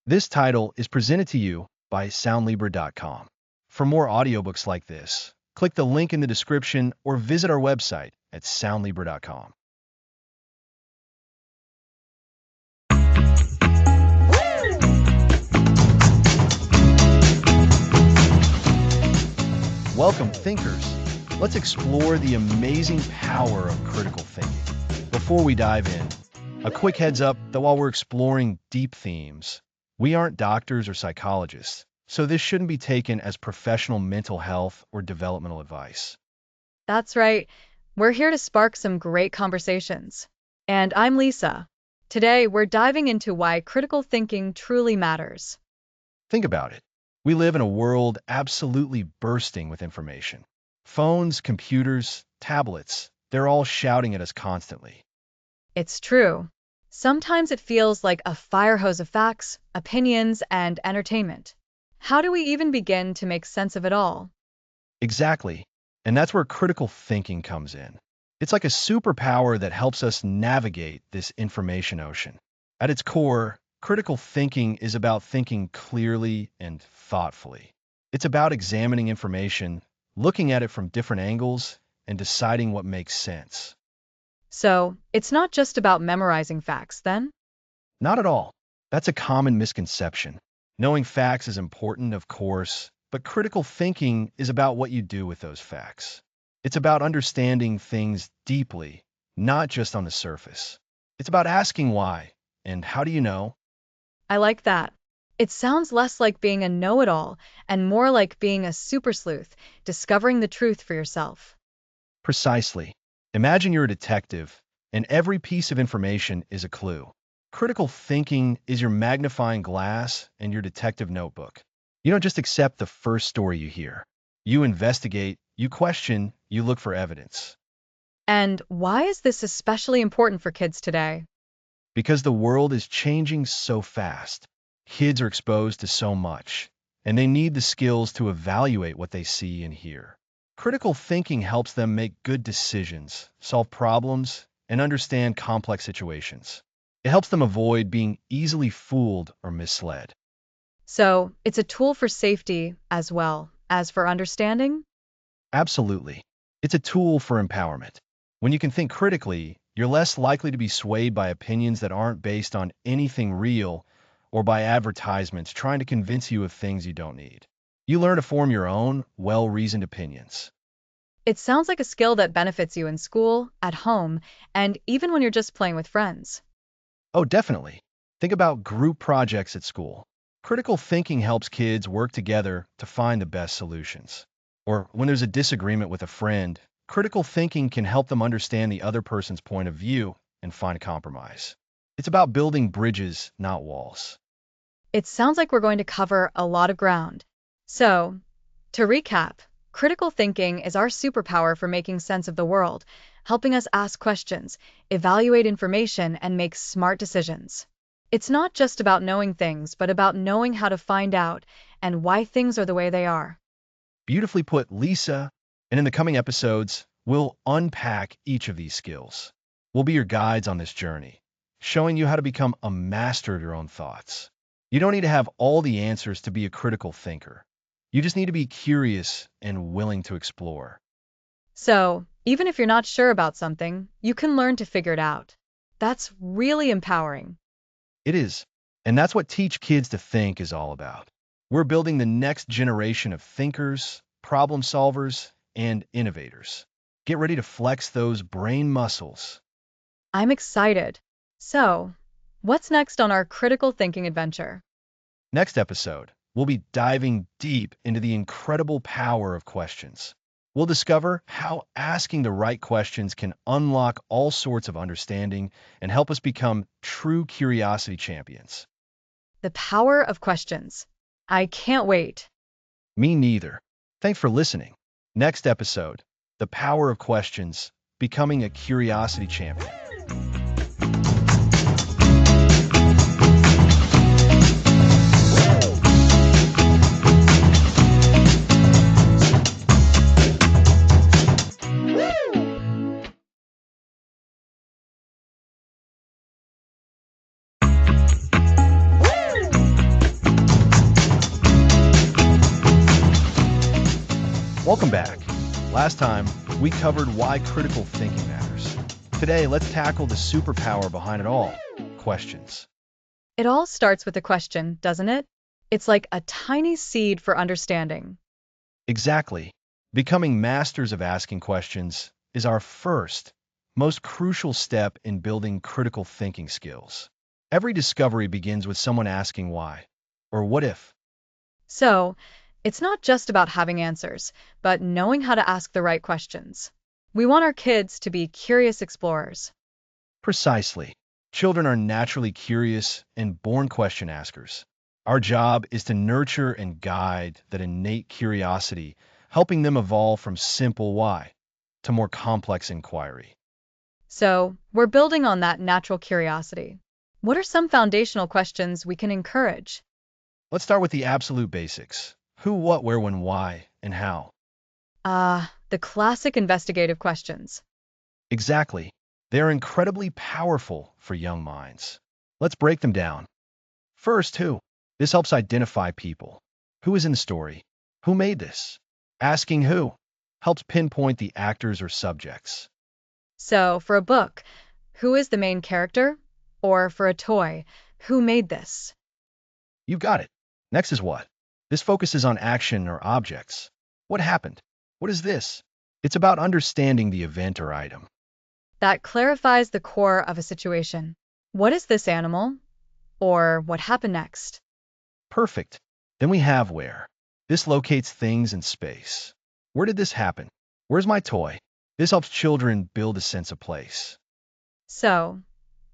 This title is presented to you by Soundlibra.com. For more audiobooks like this, click the link in the description or visit our website at Soundlibra.com. Welcome, thinkers. Let's explore the amazing power of critical thinking. Before we dive in, a quick heads up that while we're exploring deep themes, we aren't doctors or psychologists, so this shouldn't be taken as professional mental health or developmental advice. That's right. We're here to spark some great conversations. And I'm Lisa. Today, we're diving into why critical thinking truly matters. Think about it. We live in a world absolutely bursting with information. Phones, computers, tablets, they're all shouting at us constantly. It's true. Sometimes it feels like a fire hose of facts, opinions, and entertainment. How do we even begin to make sense of it all? Exactly. And that's where critical thinking comes in. It's like a superpower that helps us navigate this information ocean. At its core, critical thinking is about thinking clearly and thoughtfully. It's about examining information, looking at it from different angles, and deciding what makes sense. So, it's not just about memorizing facts, then? Not at all. That's a common misconception. Knowing facts is important, of course, but critical thinking is about what you do with those facts. It's about understanding things deeply, not just on the surface. It's about asking why and how do you know? I like that. It sounds less like being a know-it-all and more like being a super sleuth, discovering the truth for yourself. Precisely. Imagine you're a detective, and every piece of information is a clue. Critical thinking is your magnifying glass and your detective notebook. You don't just accept the first story you hear. You investigate, you question, you look for evidence. And why is this especially important for kids today? Because the world is changing so fast. Kids are exposed to so much, and they need the skills to evaluate what they see and hear. Critical thinking helps them make good decisions, solve problems, and understand complex situations. It helps them avoid being easily fooled or misled. So, it's a tool for safety as well as for understanding? Absolutely. It's a tool for empowerment. When you can think critically, you're less likely to be swayed by opinions that aren't based on anything real or by advertisements trying to convince you of things you don't need. You learn to form your own, well-reasoned opinions. It sounds like a skill that benefits you in school, at home, and even when you're just playing with friends. Oh, definitely. Think about group projects at school. Critical thinking helps kids work together to find the best solutions. Or when there's a disagreement with a friend, critical thinking can help them understand the other person's point of view and find a compromise. It's about building bridges, not walls. It sounds like we're going to cover a lot of ground. So, to recap, critical thinking is our superpower for making sense of the world, helping us ask questions, evaluate information, and make smart decisions. It's not just about knowing things, but about knowing how to find out and why things are the way they are. Beautifully put, Lisa. And in the coming episodes, we'll unpack each of these skills. We'll be your guides on this journey, showing you how to become a master of your own thoughts. You don't need to have all the answers to be a critical thinker. You just need to be curious and willing to explore. So, even if you're not sure about something, you can learn to figure it out. That's really empowering. It is. And that's what Teach Kids to Think is all about. We're building the next generation of thinkers, problem solvers, and innovators. Get ready to flex those brain muscles. I'm excited. So, what's next on our critical thinking adventure? Next episode, we'll be diving deep into the incredible power of questions. We'll discover how asking the right questions can unlock all sorts of understanding and help us become true curiosity champions. The power of questions. I can't wait. Me neither. Thanks for listening. Next episode, The Power of Questions, Becoming a Curiosity Champion. Welcome back. Last time, we covered why critical thinking matters. Today, let's tackle the superpower behind it all, questions. It all starts with a question, doesn't it? It's like a tiny seed for understanding. Exactly. Becoming masters of asking questions is our first, most crucial step in building critical thinking skills. Every discovery begins with someone asking why, or what if. So, it's not just about having answers, but knowing how to ask the right questions. We want our kids to be curious explorers. Precisely. Children are naturally curious and born question askers. Our job is to nurture and guide that innate curiosity, helping them evolve from simple why to more complex inquiry. So, we're building on that natural curiosity. What are some foundational questions we can encourage? Let's start with the absolute basics. Who, what, where, when, why, and how. The classic investigative questions. Exactly. They are incredibly powerful for young minds. Let's break them down. First, who? This helps identify people. Who is in the story? Who made this? Asking who helps pinpoint the actors or subjects. So, for a book, who is the main character? Or for a toy, who made this? You've got it. Next is what? This focuses on action or objects. What happened? What is this? It's about understanding the event or item. That clarifies the core of a situation. What is this animal? Or what happened next? Perfect. Then we have where. This locates things in space. Where did this happen? Where's my toy? This helps children build a sense of place. So,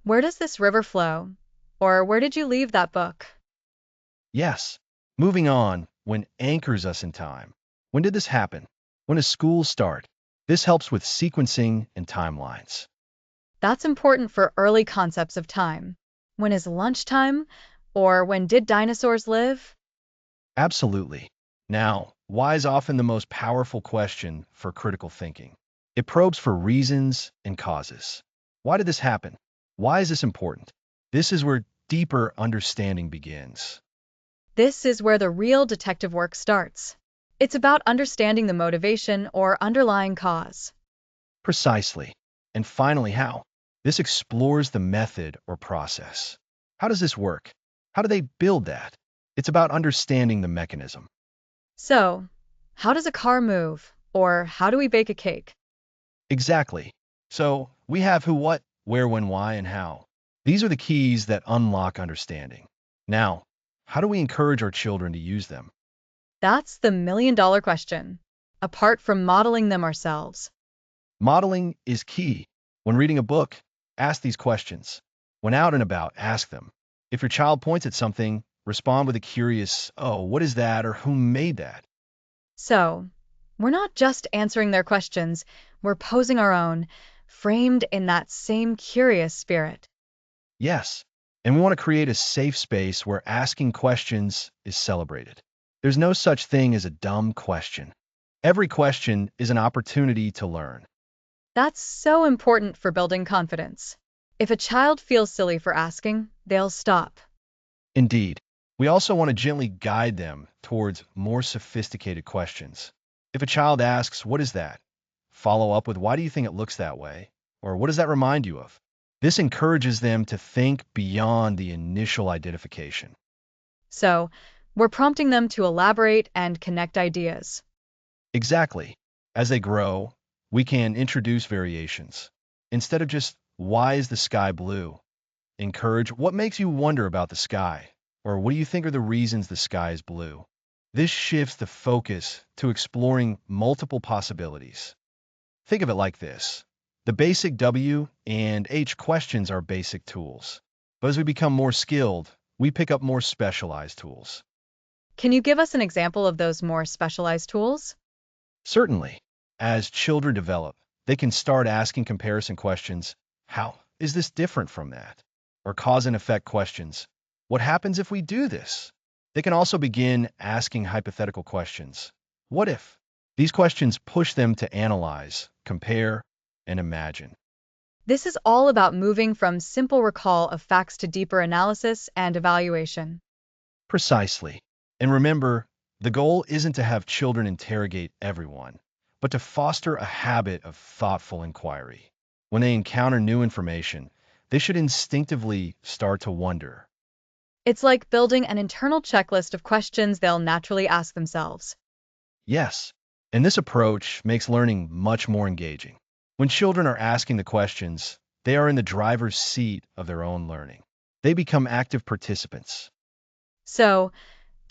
where does this river flow? Or where did you leave that book? Yes. Moving on, when anchors us in time. When did this happen? When does school start? This helps with sequencing and timelines. That's important for early concepts of time. When is lunchtime? Or when did dinosaurs live? Absolutely. Now, why is often the most powerful question for critical thinking? It probes for reasons and causes. Why did this happen? Why is this important? This is where deeper understanding begins. This is where the real detective work starts. It's about understanding the motivation or underlying cause. Precisely. And finally, how? This explores the method or process. How does this work? How do they build that? It's about understanding the mechanism. So, how does a car move? Or how do we bake a cake? Exactly. So we have who, what, where, when, why, and how. These are the keys that unlock understanding. Now, how do we encourage our children to use them? That's the million-dollar question, apart from modeling them ourselves. Modeling is key. When reading a book, ask these questions. When out and about, ask them. If your child points at something, respond with a curious, oh, what is that, or who made that? So, we're not just answering their questions, we're posing our own, framed in that same curious spirit. Yes. And we want to create a safe space where asking questions is celebrated. There's no such thing as a dumb question. Every question is an opportunity to learn. That's so important for building confidence. If a child feels silly for asking, they'll stop. Indeed, we also want to gently guide them towards more sophisticated questions. If a child asks, what is that? Follow up with, why do you think it looks that way? Or what does that remind you of? This encourages them to think beyond the initial identification. So, we're prompting them to elaborate and connect ideas. Exactly. As they grow, we can introduce variations. Instead of just, why is the sky blue? Encourage, what makes you wonder about the sky? Or what do you think are the reasons the sky is blue? This shifts the focus to exploring multiple possibilities. Think of it like this. The basic W and H questions are basic tools. But as we become more skilled, we pick up more specialized tools. Can you give us an example of those more specialized tools? Certainly, as children develop, they can start asking comparison questions. How is this different from that? Or cause and effect questions. What happens if we do this? They can also begin asking hypothetical questions. What if? These questions push them to analyze, compare, and imagine. This is all about moving from simple recall of facts to deeper analysis and evaluation. Precisely. And remember, The goal isn't to have children interrogate everyone, but to foster a habit of thoughtful inquiry. When they encounter new information, they should instinctively start to wonder. It's like building an internal checklist of questions they'll naturally ask themselves. Yes, and this approach makes learning much more engaging. When children are asking the questions, they are in the driver's seat of their own learning. They become active participants. So,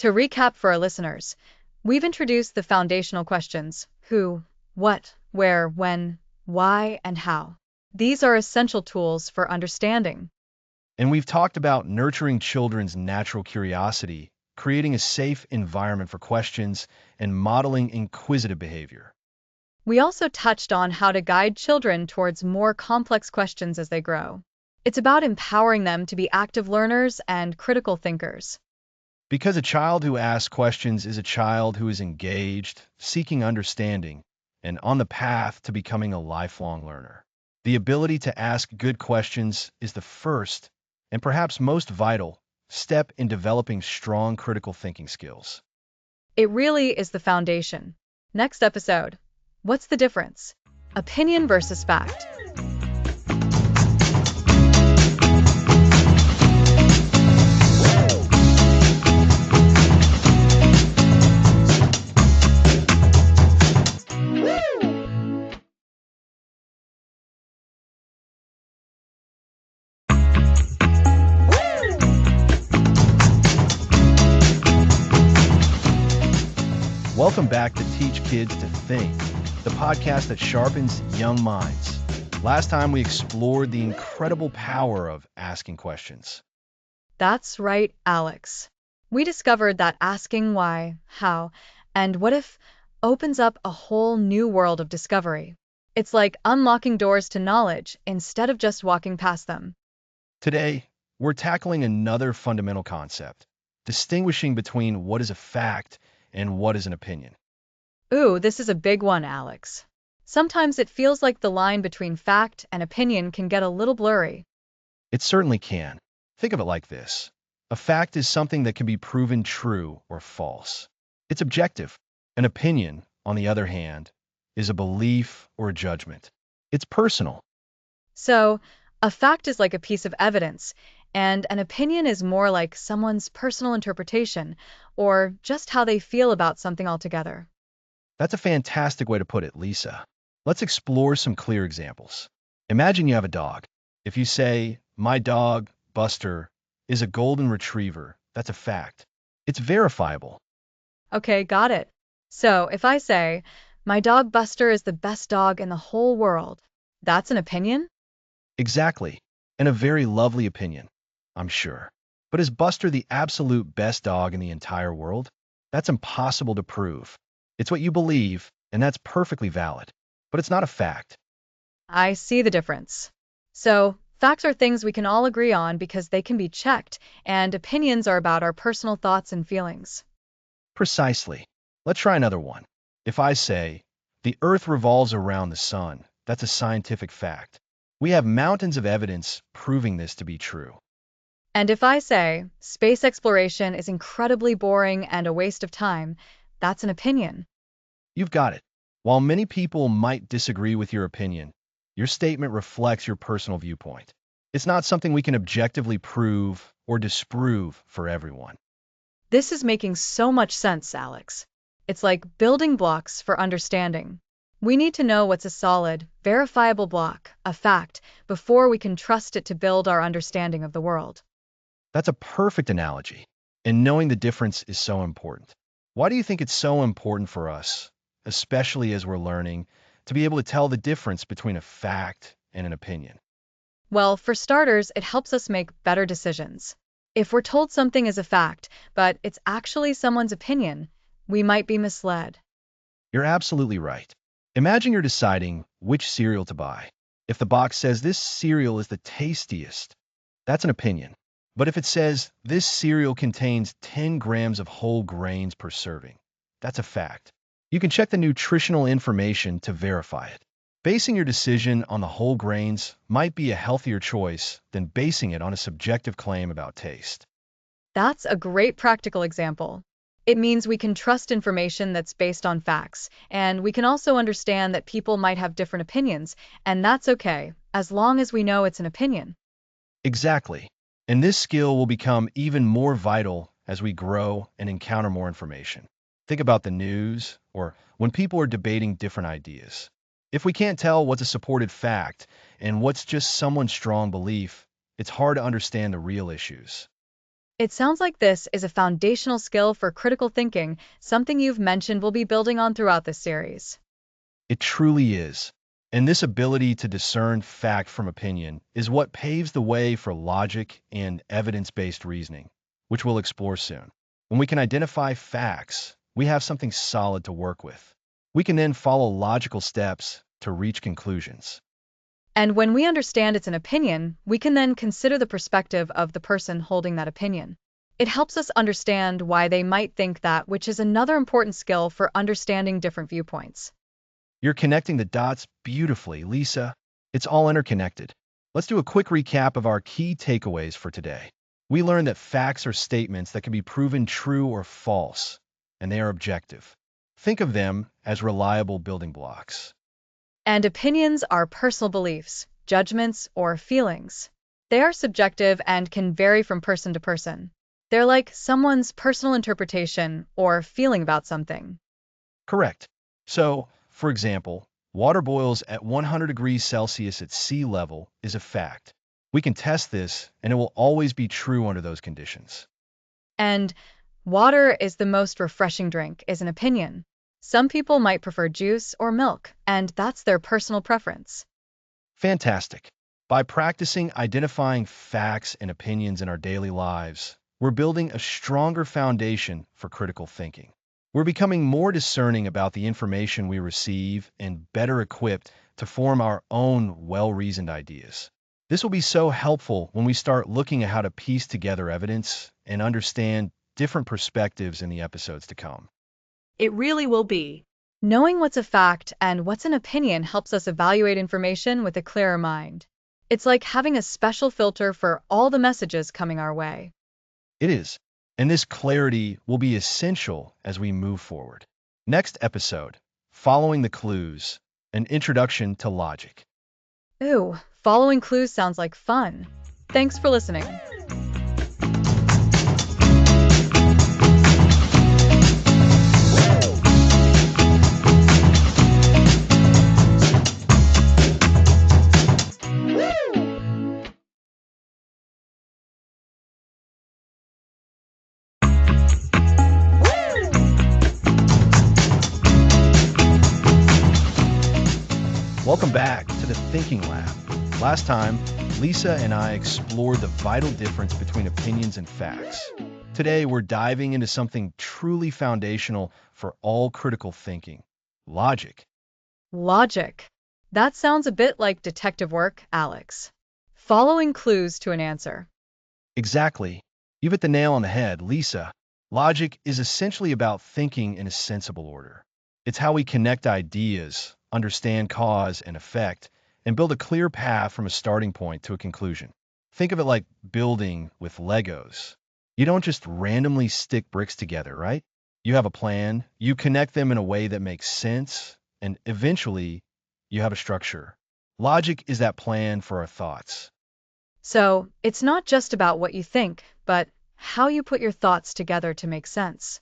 to recap for our listeners, we've introduced the foundational questions: who, what, where, when, why, and how. These are essential tools for understanding. And we've talked about nurturing children's natural curiosity, creating a safe environment for questions, and modeling inquisitive behavior. We also touched on how to guide children towards more complex questions as they grow. It's about empowering them to be active learners and critical thinkers. Because a child who asks questions is a child who is engaged, seeking understanding, and on the path to becoming a lifelong learner. The ability to ask good questions is the first, and perhaps most vital, step in developing strong critical thinking skills. It really is the foundation. Next episode: what's the difference? Opinion versus fact. Welcome back to Teach Kids to Think, the podcast that sharpens young minds. Last time we explored the incredible power of asking questions. That's right, Alex. We discovered that asking why, how, and what if opens up a whole new world of discovery. It's like unlocking doors to knowledge instead of just walking past them. Today, we're tackling another fundamental concept, distinguishing between what is a fact and what is an opinion. Ooh, this is a big one, Alex. Sometimes it feels like the line between fact and opinion can get a little blurry. It certainly can. Think of it like this. A fact is something that can be proven true or false. It's objective. An opinion, on the other hand, is a belief or a judgment. It's personal. So, a fact is like a piece of evidence, and an opinion is more like someone's personal interpretation, or just how they feel about something altogether. That's a fantastic way to put it, Lisa. Let's explore some clear examples. Imagine you have a dog. If you say, my dog, Buster, is a golden retriever, that's a fact. It's verifiable. Okay, got it. So, if I say, my dog Buster is the best dog in the whole world, that's an opinion? Exactly. And a very lovely opinion, I'm sure. But is Buster the absolute best dog in the entire world? That's impossible to prove. It's what you believe, and that's perfectly valid. But it's not a fact. I see the difference. So, facts are things we can all agree on because they can be checked, and opinions are about our personal thoughts and feelings. Precisely. Let's try another one. If I say, the Earth revolves around the sun, that's a scientific fact. We have mountains of evidence proving this to be true. And if I say, space exploration is incredibly boring and a waste of time, that's an opinion. You've got it. While many people might disagree with your opinion, your statement reflects your personal viewpoint. It's not something we can objectively prove or disprove for everyone. This is making so much sense, Alex. It's like building blocks for understanding. We need to know what's a solid, verifiable block, a fact, before we can trust it to build our understanding of the world. That's a perfect analogy. And knowing the difference is so important. Why do you think it's so important for us, especially as we're learning, to be able to tell the difference between a fact and an opinion? Well, for starters, it helps us make better decisions. If we're told something is a fact, but it's actually someone's opinion, we might be misled. You're absolutely right. Imagine you're deciding which cereal to buy. If the box says this cereal is the tastiest, that's an opinion. But if it says this cereal contains 10 grams of whole grains per serving, that's a fact. You can check the nutritional information to verify it. Basing your decision on the whole grains might be a healthier choice than basing it on a subjective claim about taste. That's a great practical example. It means we can trust information that's based on facts, and we can also understand that people might have different opinions, and that's okay, as long as we know it's an opinion. Exactly. And this skill will become even more vital as we grow and encounter more information. Think about the news or when people are debating different ideas. If we can't tell what's a supported fact and what's just someone's strong belief, it's hard to understand the real issues. It sounds like this is a foundational skill for critical thinking, something you've mentioned we'll be building on throughout this series. It truly is. And this ability to discern fact from opinion is what paves the way for logic and evidence-based reasoning, which we'll explore soon. When we can identify facts, we have something solid to work with. We can then follow logical steps to reach conclusions. And when we understand it's an opinion, we can then consider the perspective of the person holding that opinion. It helps us understand why they might think that, which is another important skill for understanding different viewpoints. You're connecting the dots beautifully, Lisa. It's all interconnected. Let's do a quick recap of our key takeaways for today. We learned that facts are statements that can be proven true or false, and they are objective. Think of them as reliable building blocks. And opinions are personal beliefs, judgments, or feelings. They are subjective and can vary from person to person. They're like someone's personal interpretation or feeling about something. Correct. So, for example, water boils at 100 degrees Celsius at sea level is a fact. We can test this, and it will always be true under those conditions. And water is the most refreshing drink is an opinion. Some people might prefer juice or milk, and that's their personal preference. Fantastic. By practicing identifying facts and opinions in our daily lives, we're building a stronger foundation for critical thinking. We're becoming more discerning about the information we receive and better equipped to form our own well-reasoned ideas. This will be so helpful when we start looking at how to piece together evidence and understand different perspectives in the episodes to come. It really will be. Knowing what's a fact and what's an opinion helps us evaluate information with a clearer mind. It's like having a special filter for all the messages coming our way. It is, and this clarity will be essential as we move forward. Next episode, Following the Clues, an introduction to logic. Ooh, following clues sounds like fun. Thanks for listening. Welcome back to the Thinking Lab. Last time, Lisa and I explored the vital difference between opinions and facts. Today, we're diving into something truly foundational for all critical thinking: logic. Logic. That sounds a bit like detective work, Alex. Following clues to an answer. Exactly. You've hit the nail on the head, Lisa. Logic is essentially about thinking in a sensible order. It's how we connect ideas, understand cause and effect, and build a clear path from a starting point to a conclusion. Think of it like building with Legos. You don't just randomly stick bricks together, right? You have a plan, you connect them in a way that makes sense, and eventually you have a structure. Logic is that plan for our thoughts. So, it's not just about what you think, but how you put your thoughts together to make sense.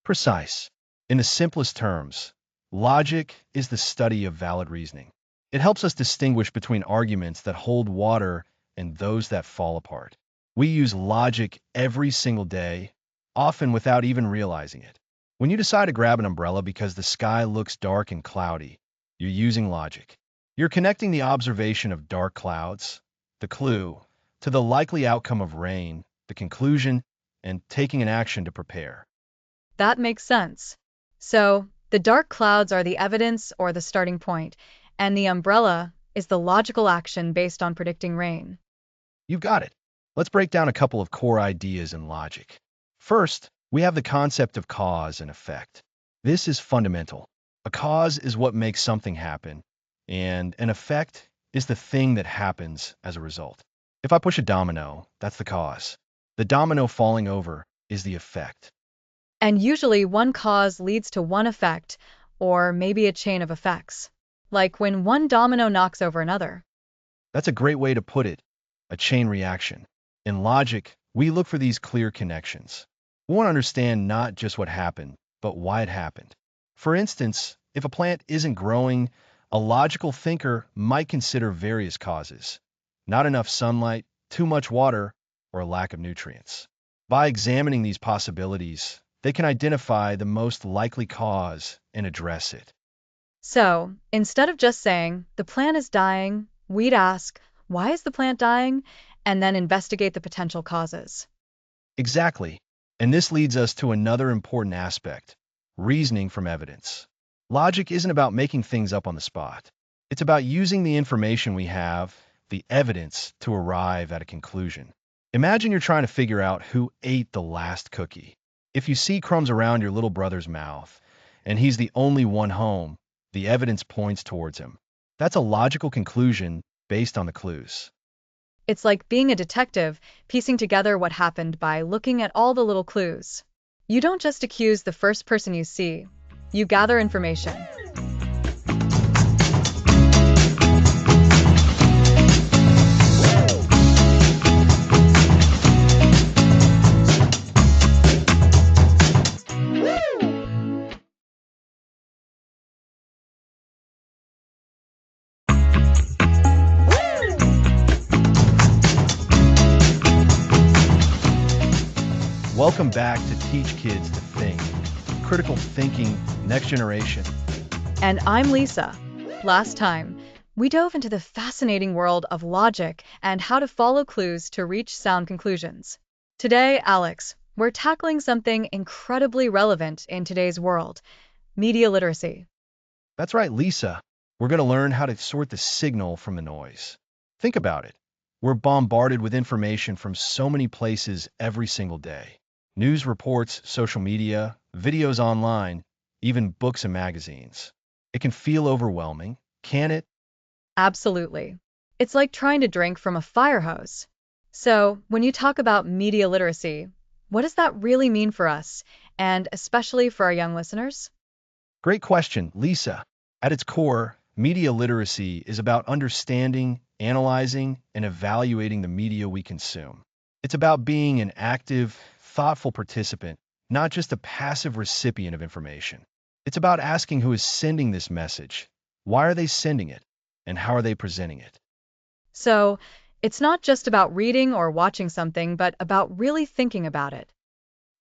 Precise. In the simplest terms, logic is the study of valid reasoning. It helps us distinguish between arguments that hold water and those that fall apart. We use logic every single day, often without even realizing it. When you decide to grab an umbrella because the sky looks dark and cloudy, you're using logic. You're connecting the observation of dark clouds, the clue, to the likely outcome of rain, the conclusion, and taking an action to prepare. That makes sense. So, the dark clouds are the evidence or the starting point, and the umbrella is the logical action based on predicting rain. You've got it. Let's break down a couple of core ideas in logic. First, we have the concept of cause and effect. This is fundamental. A cause is what makes something happen, and an effect is the thing that happens as a result. If I push a domino, that's the cause. The domino falling over is the effect. And usually one cause leads to one effect, or maybe a chain of effects. Like when one domino knocks over another. That's a great way to put it, a chain reaction. In logic, we look for these clear connections. We want to understand not just what happened, but why it happened. For instance, if a plant isn't growing, a logical thinker might consider various causes: not enough sunlight, too much water, or a lack of nutrients. By examining these possibilities, they can identify the most likely cause and address it. So, instead of just saying, the plant is dying, we'd ask, why is the plant dying? And then investigate the potential causes. Exactly. And this leads us to another important aspect: reasoning from evidence. Logic isn't about making things up on the spot. It's about using the information we have, the evidence, to arrive at a conclusion. Imagine you're trying to figure out who ate the last cookie. If you see crumbs around your little brother's mouth, and he's the only one home, the evidence points towards him. That's a logical conclusion based on the clues. It's like being a detective, piecing together what happened by looking at all the little clues. You don't just accuse the first person you see, you gather information. Welcome back to Teach Kids to Think, Critical Thinking, Next Generation. And I'm Lisa. Last time, we dove into the fascinating world of logic and how to follow clues to reach sound conclusions. Today, Alex, we're tackling something incredibly relevant in today's world: media literacy. That's right, Lisa. We're going to learn how to sort the signal from the noise. Think about it. We're bombarded with information from so many places every single day: news reports, social media, videos online, even books and magazines. It can feel overwhelming, can it? Absolutely. It's like trying to drink from a fire hose. So, when you talk about media literacy, what does that really mean for us, and especially for our young listeners? Great question, Lisa. At its core, media literacy is about understanding, analyzing, and evaluating the media we consume. It's about being an active, thoughtful participant, not just a passive recipient of information. It's about asking who is sending this message, why are they sending it, and how are they presenting it. So, it's not just about reading or watching something, but about really thinking about it.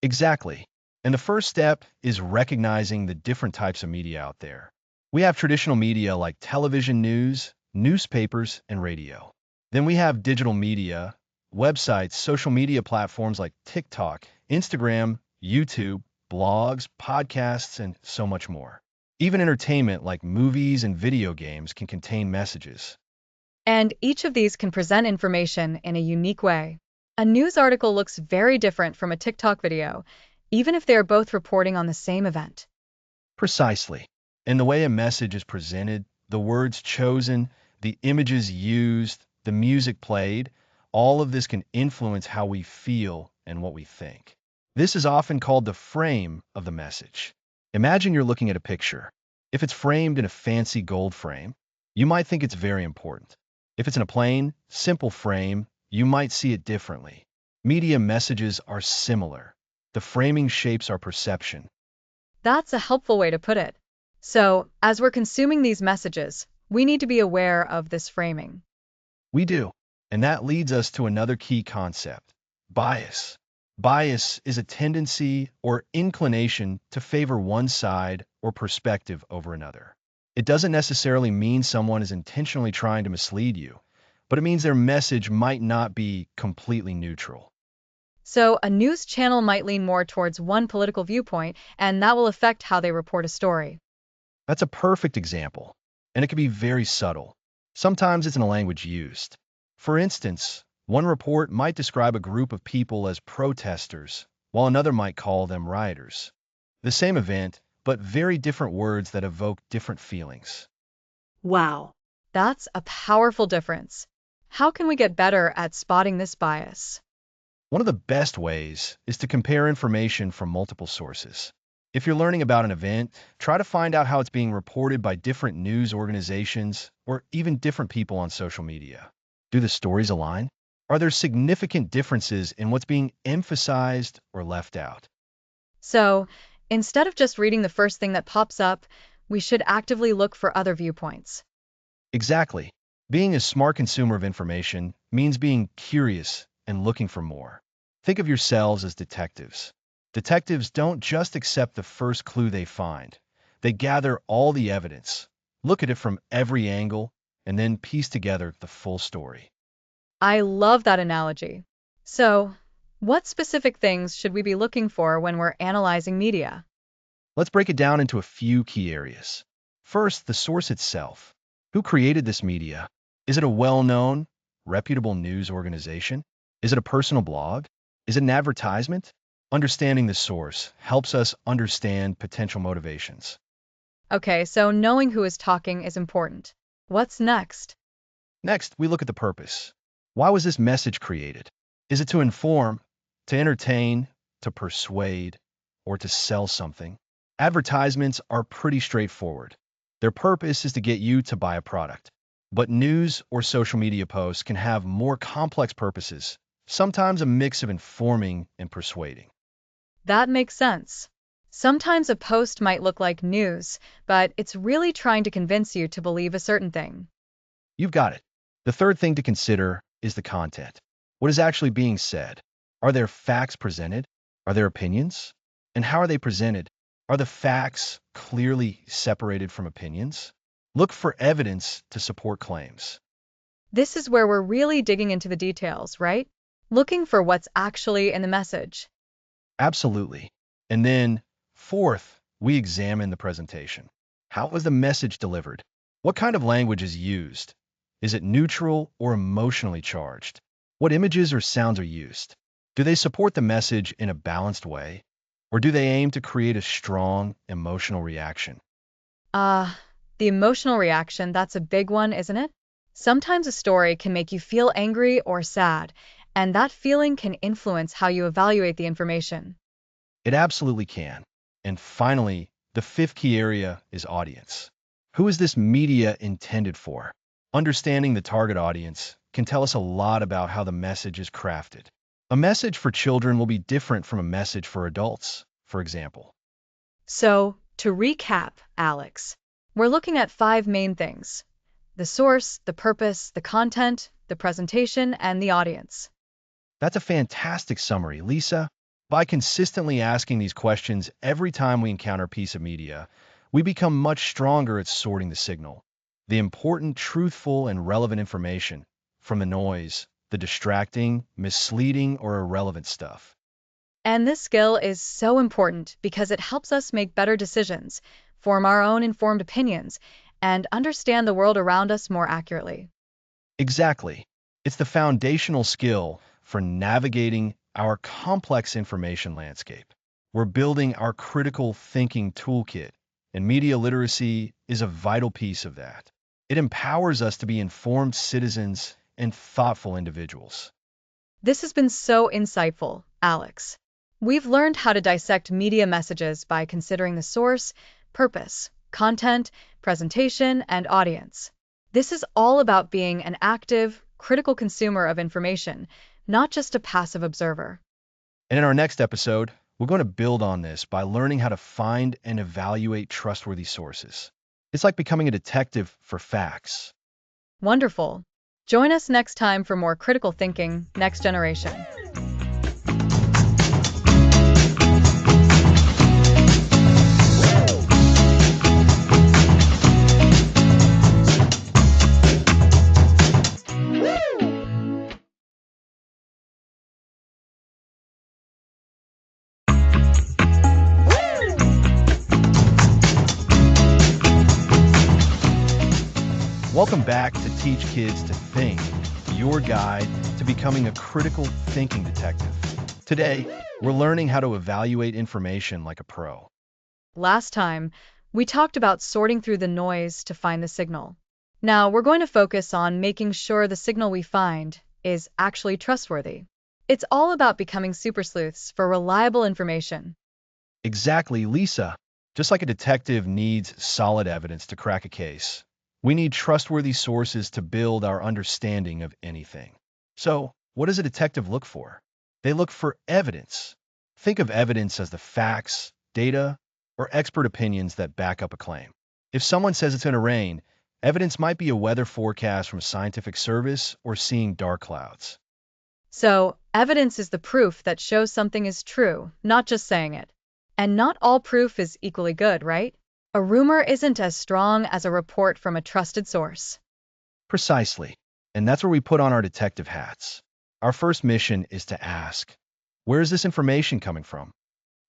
Exactly. And the first step is recognizing the different types of media out there. We have traditional media like television news, newspapers, and radio. Then we have digital media, websites, social media platforms like TikTok, Instagram, YouTube, blogs, podcasts, and so much more. Even entertainment like movies and video games can contain messages. And each of these can present information in a unique way. A news article looks very different from a TikTok video, even if they are both reporting on the same event. Precisely. And the way a message is presented, the words chosen, the images used, the music played, all of this can influence how we feel and what we think. This is often called the frame of the message. Imagine you're looking at a picture. If it's framed in a fancy gold frame, you might think it's very important. If it's in a plain, simple frame, you might see it differently. Media messages are similar. The framing shapes our perception. That's a helpful way to put it. So, as we're consuming these messages, we need to be aware of this framing. We do. And that leads us to another key concept: bias. Bias is a tendency or inclination to favor one side or perspective over another. It doesn't necessarily mean someone is intentionally trying to mislead you, but it means their message might not be completely neutral. So, a news channel might lean more towards one political viewpoint, and that will affect how they report a story. That's a perfect example, and it can be very subtle. Sometimes it's in the language used. For instance, one report might describe a group of people as protesters, while another might call them rioters. The same event, but very different words that evoke different feelings. Wow. That's a powerful difference. How can we get better at spotting this bias? One of the best ways is to compare information from multiple sources. If you're learning about an event, try to find out how it's being reported by different news organizations or even different people on social media. Do the stories align? Are there significant differences in what's being emphasized or left out? So, instead of just reading the first thing that pops up, we should actively look for other viewpoints. Exactly. Being a smart consumer of information means being curious and looking for more. Think of yourselves as detectives. Detectives don't just accept the first clue they find. They gather all the evidence, look at it from every angle, and then piece together the full story. I love that analogy. So, what specific things should we be looking for when we're analyzing media? Let's break it down into a few key areas. First, the source itself. Who created this media? Is it a well-known, reputable news organization? Is it a personal blog? Is it an advertisement? Understanding the source helps us understand potential motivations. Okay, so knowing who is talking is important. What's next? Next, we look at the purpose. Why was this message created? Is it to inform, to entertain, to persuade, or to sell something? Advertisements are pretty straightforward. Their purpose is to get you to buy a product. But news or social media posts can have more complex purposes, sometimes a mix of informing and persuading. That makes sense. Sometimes a post might look like news, but it's really trying to convince you to believe a certain thing. You've got it. The third thing to consider is the content. What is actually being said? Are there facts presented? Are there opinions? And how are they presented? Are the facts clearly separated from opinions? Look for evidence to support claims. This is where we're really digging into the details, right? Looking for what's actually in the message. Absolutely. And then, fourth, we examine the presentation. How was the message delivered? What kind of language is used? Is it neutral or emotionally charged? What images or sounds are used? Do they support the message in a balanced way? Or do they aim to create a strong emotional reaction? Ah, the emotional reaction, that's a big one, isn't it? Sometimes a story can make you feel angry or sad, and that feeling can influence how you evaluate the information. It absolutely can. And finally, the fifth key area is audience. Who is this media intended for? Understanding the target audience can tell us a lot about how the message is crafted. A message for children will be different from a message for adults, for example. So, to recap, Alex, we're looking at five main things: the source, the purpose, the content, the presentation, and the audience. That's a fantastic summary, Lisa. By consistently asking these questions every time we encounter a piece of media, we become much stronger at sorting the signal, the important, truthful, and relevant information from the noise, the distracting, misleading, or irrelevant stuff. And this skill is so important because it helps us make better decisions, form our own informed opinions, and understand the world around us more accurately. Exactly. It's the foundational skill for navigating our complex information landscape. We're building our critical thinking toolkit, and media literacy is a vital piece of that. It empowers us to be informed citizens and thoughtful individuals. This has been so insightful, Alex. We've learned how to dissect media messages by considering the source, purpose, content, presentation, and audience. This is all about being an active, critical consumer of information, not just a passive observer. And in our next episode, we're going to build on this by learning how to find and evaluate trustworthy sources. It's like becoming a detective for facts. Wonderful. Join us next time for more critical thinking, next generation. Welcome back to Teach Kids to Think, your guide to becoming a critical thinking detective. Today, we're learning how to evaluate information like a pro. Last time, we talked about sorting through the noise to find the signal. Now, we're going to focus on making sure the signal we find is actually trustworthy. It's all about becoming super sleuths for reliable information. Exactly, Lisa. Just like a detective needs solid evidence to crack a case, we need trustworthy sources to build our understanding of anything. So, what does a detective look for? They look for evidence. Think of evidence as the facts, data, or expert opinions that back up a claim. If someone says it's going to rain, evidence might be a weather forecast from a scientific service or seeing dark clouds. So, evidence is the proof that shows something is true, not just saying it. And not all proof is equally good, right? A rumor isn't as strong as a report from a trusted source. Precisely. And that's where we put on our detective hats. Our first mission is to ask, where is this information coming from?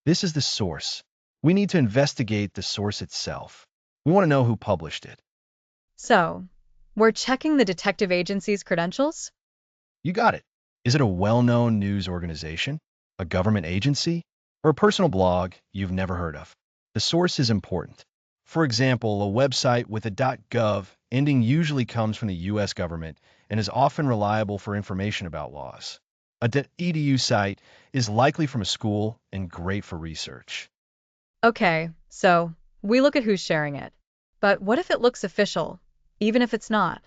This is the source. We need to investigate the source itself. We want to know who published it. So, we're checking the detective agency's credentials? You got it. Is it a well-known news organization, a government agency, or a personal blog you've never heard of? The source is important. For example, a website with a .gov ending usually comes from the US government and is often reliable for information about laws. A .edu site is likely from a school and great for research. Okay, so we look at who's sharing it. But what if it looks official, even if it's not?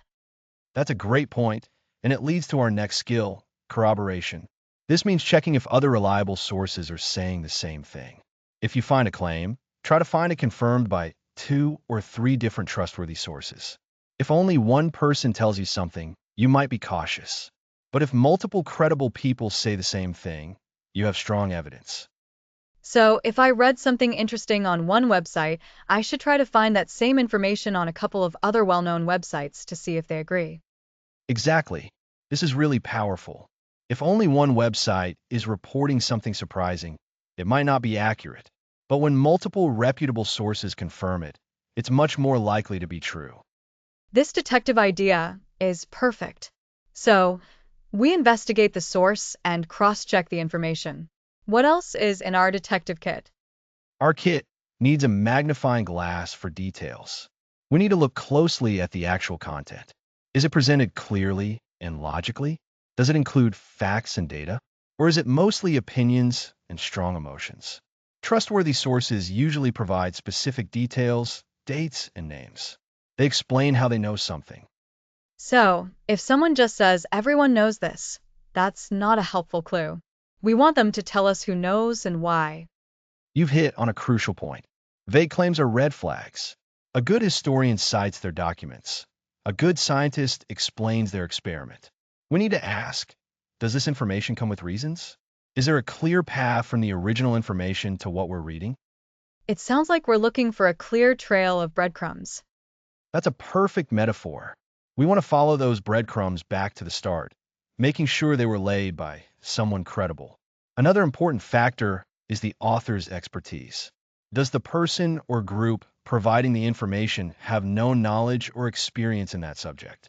That's a great point, and it leads to our next skill, corroboration. This means checking if other reliable sources are saying the same thing. If you find a claim, try to find it confirmed by 2 or 3 different trustworthy sources. If only one person tells you something, you might be cautious. But if multiple credible people say the same thing, you have strong evidence. So, if I read something interesting on one website, I should try to find that same information on a couple of other well-known websites to see if they agree. Exactly. This is really powerful. If only one website is reporting something surprising, it might not be accurate. But when multiple reputable sources confirm it, it's much more likely to be true. This detective idea is perfect. So, we investigate the source and cross-check the information. What else is in our detective kit? Our kit needs a magnifying glass for details. We need to look closely at the actual content. Is it presented clearly and logically? Does it include facts and data? Or is it mostly opinions and strong emotions? Trustworthy sources usually provide specific details, dates, and names. They explain how they know something. So, if someone just says everyone knows this, that's not a helpful clue. We want them to tell us who knows and why. You've hit on a crucial point. Vague claims are red flags. A good historian cites their documents. A good scientist explains their experiment. We need to ask, does this information come with reasons? Is there a clear path from the original information to what we're reading? It sounds like we're looking for a clear trail of breadcrumbs. That's a perfect metaphor. We want to follow those breadcrumbs back to the start, making sure they were laid by someone credible. Another important factor is the author's expertise. Does the person or group providing the information have known knowledge or experience in that subject?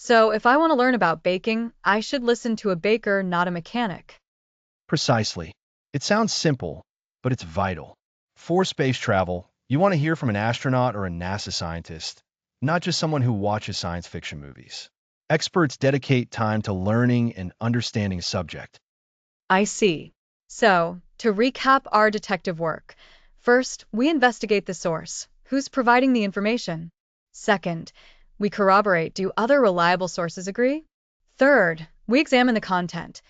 So, if I want to learn about baking, I should listen to a baker, not a mechanic. Precisely. It sounds simple, but it's vital. For space travel, you want to hear from an astronaut or a NASA scientist, not just someone who watches science fiction movies. Experts dedicate time to learning and understanding a subject. I see. So, to recap our detective work, first, we investigate the source. Who's providing the information? Second, we corroborate. Do other reliable sources agree? Third, we examine the content.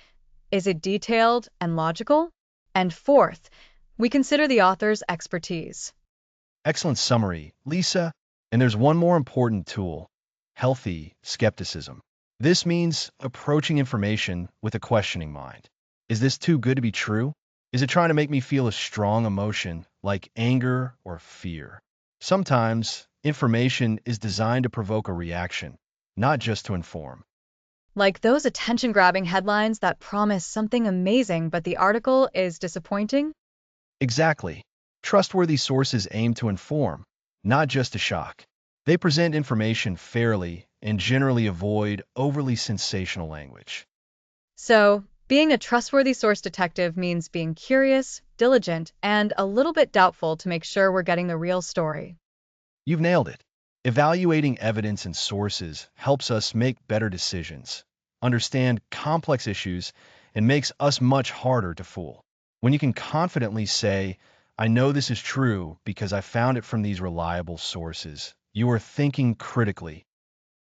Is it detailed and logical? And fourth, we consider the author's expertise. Excellent summary, Lisa. And there's one more important tool, healthy skepticism. This means approaching information with a questioning mind. Is this too good to be true? Is it trying to make me feel a strong emotion like anger or fear? Sometimes information is designed to provoke a reaction, not just to inform. Like those attention-grabbing headlines that promise something amazing, but the article is disappointing? Exactly. Trustworthy sources aim to inform, not just to shock. They present information fairly and generally avoid overly sensational language. So, being a trustworthy source detective means being curious, diligent, and a little bit doubtful to make sure we're getting the real story. You've nailed it. Evaluating evidence and sources helps us make better decisions, understand complex issues, and makes us much harder to fool. When you can confidently say, I know this is true because I found it from these reliable sources, you are thinking critically.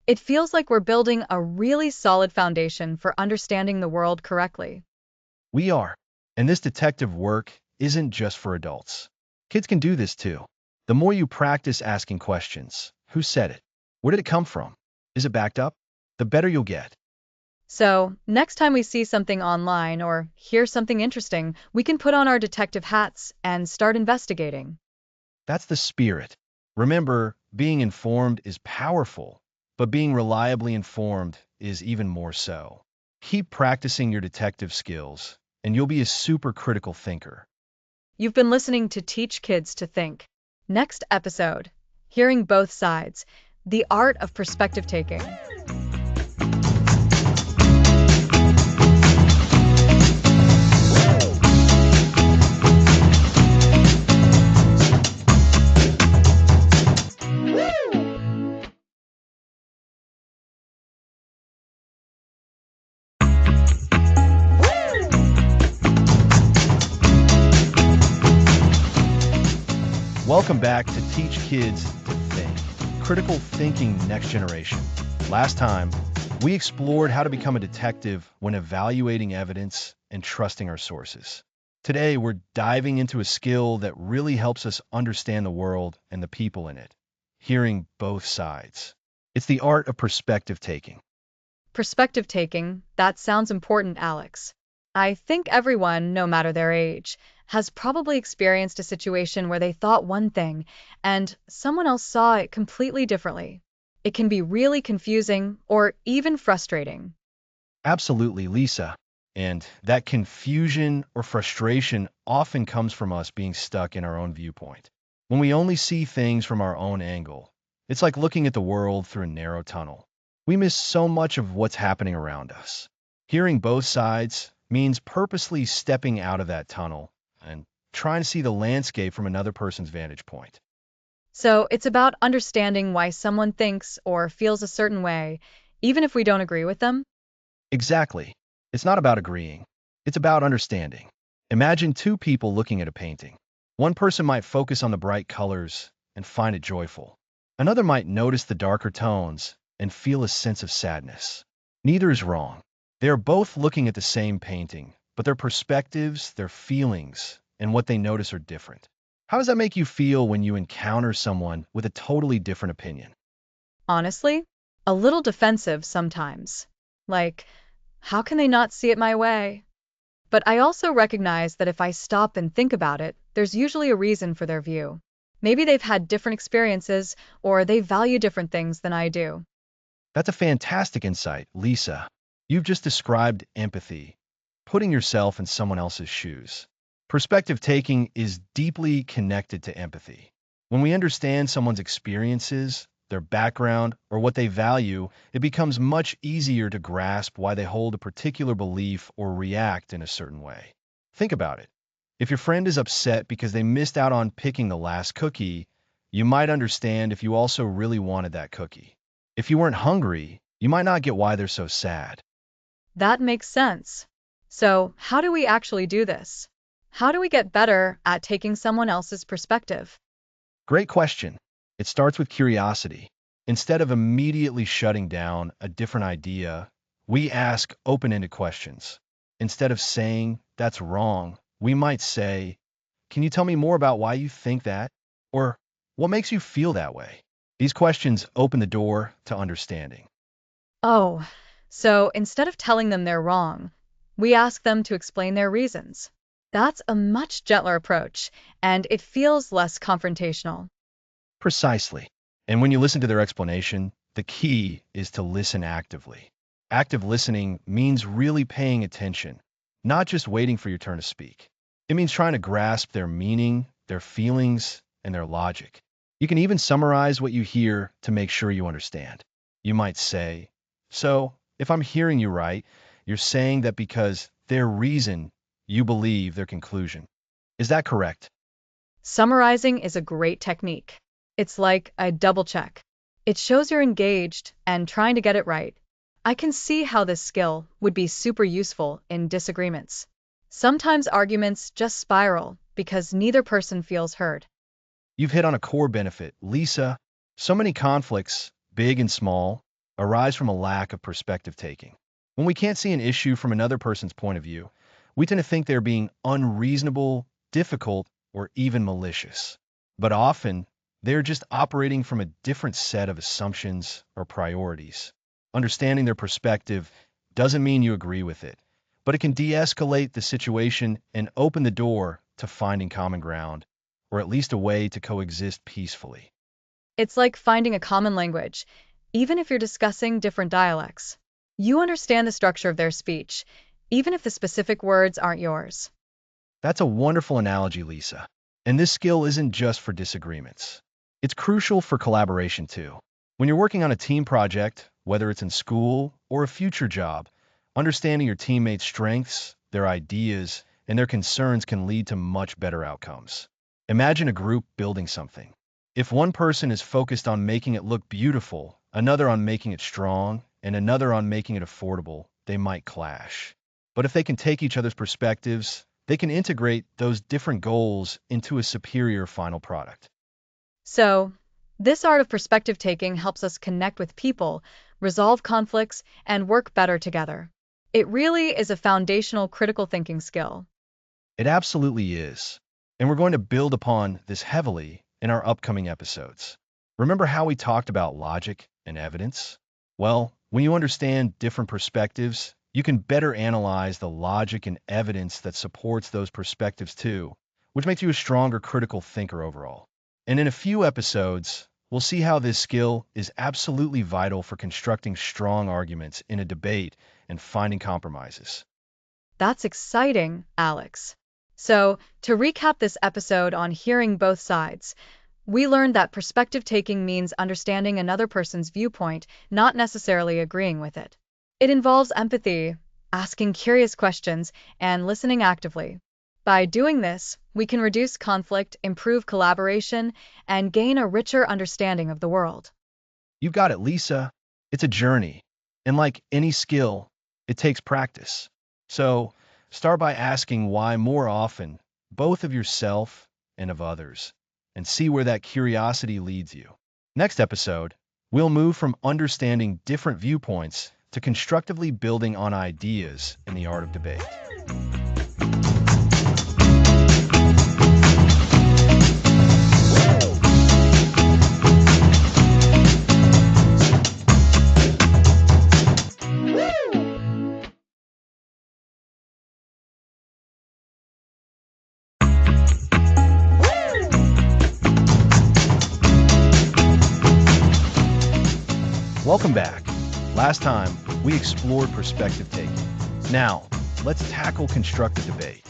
It feels like we're building a really solid foundation for understanding the world correctly. We are. And this detective work isn't just for adults. Kids can do this too. The more you practice asking questions, who said it? Where did it come from? Is it backed up? The better you'll get. So, next time we see something online or hear something interesting, we can put on our detective hats and start investigating. That's the spirit. Remember, being informed is powerful, but being reliably informed is even more so. Keep practicing your detective skills, and you'll be a super critical thinker. You've been listening to Teach Kids to Think. Next episode, Hearing Both Sides, the art of perspective taking. Welcome back to Teach Kids to Think, Critical Thinking Next Generation. Last time, we explored how to become a detective when evaluating evidence and trusting our sources. Today, we're diving into a skill that really helps us understand the world and the people in it, hearing both sides. It's the art of perspective taking. Perspective taking, that sounds important, Alex. I think everyone, no matter their age, has probably experienced a situation where they thought one thing and someone else saw it completely differently. It can be really confusing or even frustrating. Absolutely, Lisa. And that confusion or frustration often comes from us being stuck in our own viewpoint. When we only see things from our own angle, it's like looking at the world through a narrow tunnel. We miss so much of what's happening around us. Hearing both sides means purposely stepping out of that tunnel and trying to see the landscape from another person's vantage point. So it's about understanding why someone thinks or feels a certain way, even if we don't agree with them. Exactly. It's not about agreeing. It's about understanding. Imagine two people looking at a painting. One person might focus on the bright colors and find it joyful. Another might notice the darker tones and feel a sense of sadness. Neither is wrong. They are both looking at the same painting, but their perspectives, their feelings, and what they notice are different. How does that make you feel when you encounter someone with a totally different opinion? Honestly, a little defensive sometimes. Like, how can they not see it my way? But I also recognize that if I stop and think about it, there's usually a reason for their view. Maybe they've had different experiences, or they value different things than I do. That's a fantastic insight, Lisa. You've just described empathy, putting yourself in someone else's shoes. Perspective taking is deeply connected to empathy. When we understand someone's experiences, their background, or what they value, it becomes much easier to grasp why they hold a particular belief or react in a certain way. Think about it. If your friend is upset because they missed out on picking the last cookie, you might understand if you also really wanted that cookie. If you weren't hungry, you might not get why they're so sad. That makes sense. So, how do we actually do this? How do we get better at taking someone else's perspective? Great question. It starts with curiosity. Instead of immediately shutting down a different idea, we ask open-ended questions. Instead of saying, that's wrong, we might say, can you tell me more about why you think that? Or what makes you feel that way? These questions open the door to understanding. Oh, so instead of telling them they're wrong, we ask them to explain their reasons. That's a much gentler approach, and it feels less confrontational. Precisely. And when you listen to their explanation, the key is to listen actively. Active listening means really paying attention, not just waiting for your turn to speak. It means trying to grasp their meaning, their feelings, and their logic. You can even summarize what you hear to make sure you understand. You might say, so, if I'm hearing you right, you're saying that because their reason, you believe their conclusion. Is that correct? Summarizing is a great technique. It's like a double check. It shows you're engaged and trying to get it right. I can see how this skill would be super useful in disagreements. Sometimes arguments just spiral because neither person feels heard. You've hit on a core benefit, Lisa. So many conflicts, big and small, arise from a lack of perspective taking. When we can't see an issue from another person's point of view, we tend to think they're being unreasonable, difficult, or even malicious. But often, they're just operating from a different set of assumptions or priorities. Understanding their perspective doesn't mean you agree with it, but it can de-escalate the situation and open the door to finding common ground, or at least a way to coexist peacefully. It's like finding a common language, even if you're discussing different dialects. You understand the structure of their speech, even if the specific words aren't yours. That's a wonderful analogy, Lisa. And this skill isn't just for disagreements. It's crucial for collaboration too. When you're working on a team project, whether it's in school or a future job, understanding your teammates' strengths, their ideas, and their concerns can lead to much better outcomes. Imagine a group building something. If one person is focused on making it look beautiful, another on making it strong, and another on making it affordable, they might clash. But if they can take each other's perspectives, they can integrate those different goals into a superior final product. So, this art of perspective taking helps us connect with people, resolve conflicts, and work better together. It really is a foundational critical thinking skill. It absolutely is. And we're going to build upon this heavily in our upcoming episodes. Remember how we talked about logic and evidence? Well, when you understand different perspectives, you can better analyze the logic and evidence that supports those perspectives too, which makes you a stronger critical thinker overall. And in a few episodes, we'll see how this skill is absolutely vital for constructing strong arguments in a debate and finding compromises. That's exciting, Alex. So, to recap this episode on hearing both sides, we learned that perspective taking means understanding another person's viewpoint, not necessarily agreeing with it. It involves empathy, asking curious questions, and listening actively. By doing this, we can reduce conflict, improve collaboration, and gain a richer understanding of the world. You got it, Lisa. It's a journey. And like any skill, it takes practice. So start by asking why more often, both of yourself and of others, and see where that curiosity leads you. Next episode, we'll move from understanding different viewpoints to constructively building on ideas in the art of debate. Welcome back. Last time, we explored perspective taking. Now, let's tackle constructive debate.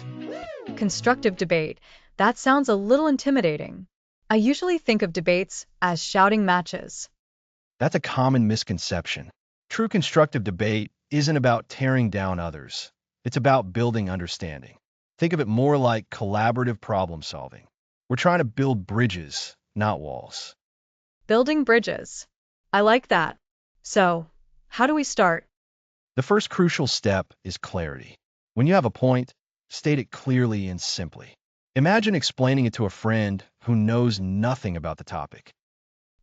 Constructive debate. That sounds a little intimidating. I usually think of debates as shouting matches. That's a common misconception. True constructive debate isn't about tearing down others. It's about building understanding. Think of it more like collaborative problem solving. We're trying to build bridges, not walls. Building bridges. I like that. So, how do we start? The first crucial step is clarity. When you have a point, state it clearly and simply. Imagine explaining it to a friend who knows nothing about the topic.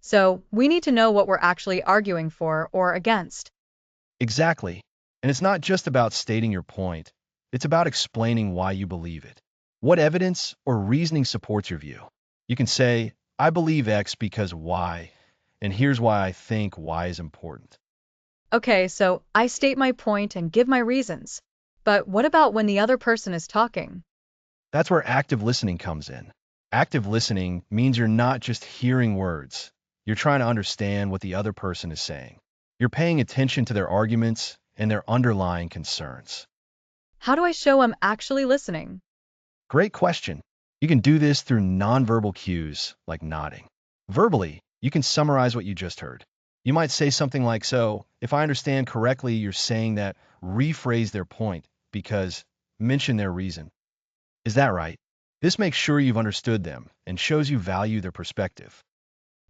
So, we need to know what we're actually arguing for or against. Exactly. And it's not just about stating your point, it's about explaining why you believe it. What evidence or reasoning supports your view? You can say, I believe X because Y, and here's why I think Y is important. Okay, so I state my point and give my reasons. But what about when the other person is talking? That's where active listening comes in. Active listening means you're not just hearing words, you're trying to understand what the other person is saying. You're paying attention to their arguments and their underlying concerns. How do I show I'm actually listening? Great question. You can do this through nonverbal cues like nodding. Verbally, you can summarize what you just heard. You might say something like, so, if I understand correctly, you're saying that rephrase their point because mention their reason. Is that right? This makes sure you've understood them and shows you value their perspective.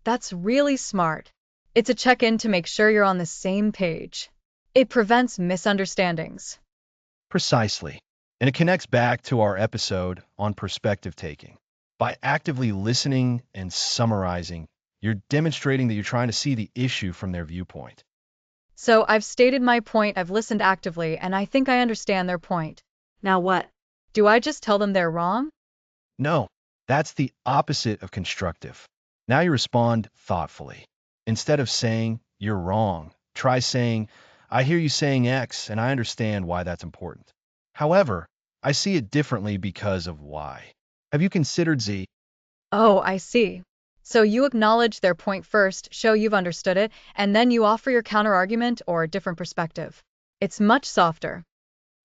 That's really smart. It's a check-in to make sure you're on the same page. It prevents misunderstandings. Precisely. And it connects back to our episode on perspective taking. By actively listening and summarizing, you're demonstrating that you're trying to see the issue from their viewpoint. So I've stated my point, I've listened actively, and I think I understand their point. Now what? Do I just tell them they're wrong? No, that's the opposite of constructive. Now you respond thoughtfully. Instead of saying, you're wrong, try saying, I hear you saying X and I understand why that's important. However, I see it differently because of Y. Have you considered Z? Oh, I see. So you acknowledge their point first, show you've understood it, and then you offer your counterargument or a different perspective. It's much softer.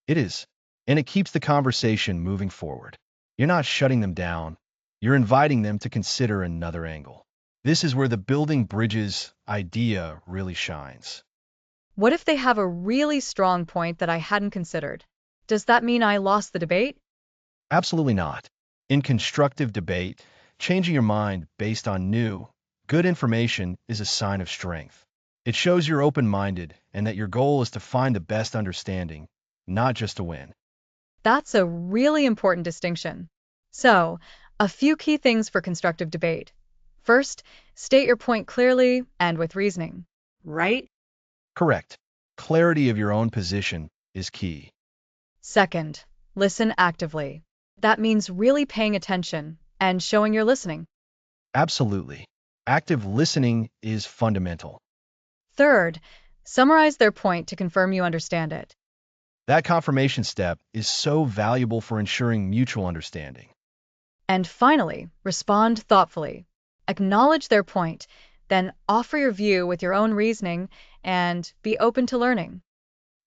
It is. And it keeps the conversation moving forward. You're not shutting them down. You're inviting them to consider another angle. This is where the building bridges idea really shines. What if they have a really strong point that I hadn't considered? Does that mean I lost the debate? Absolutely not. In constructive debate, changing your mind based on new, good information is a sign of strength. It shows you're open-minded and that your goal is to find the best understanding, not just to win. That's a really important distinction. So, a few key things for constructive debate. First, state your point clearly and with reasoning. Right? Correct. Clarity of your own position is key. Second, listen actively. That means really paying attention and showing you're listening. Absolutely. Active listening is fundamental. Third, summarize their point to confirm you understand it. That confirmation step is so valuable for ensuring mutual understanding. And finally, respond thoughtfully. Acknowledge their point, then offer your view with your own reasoning and be open to learning.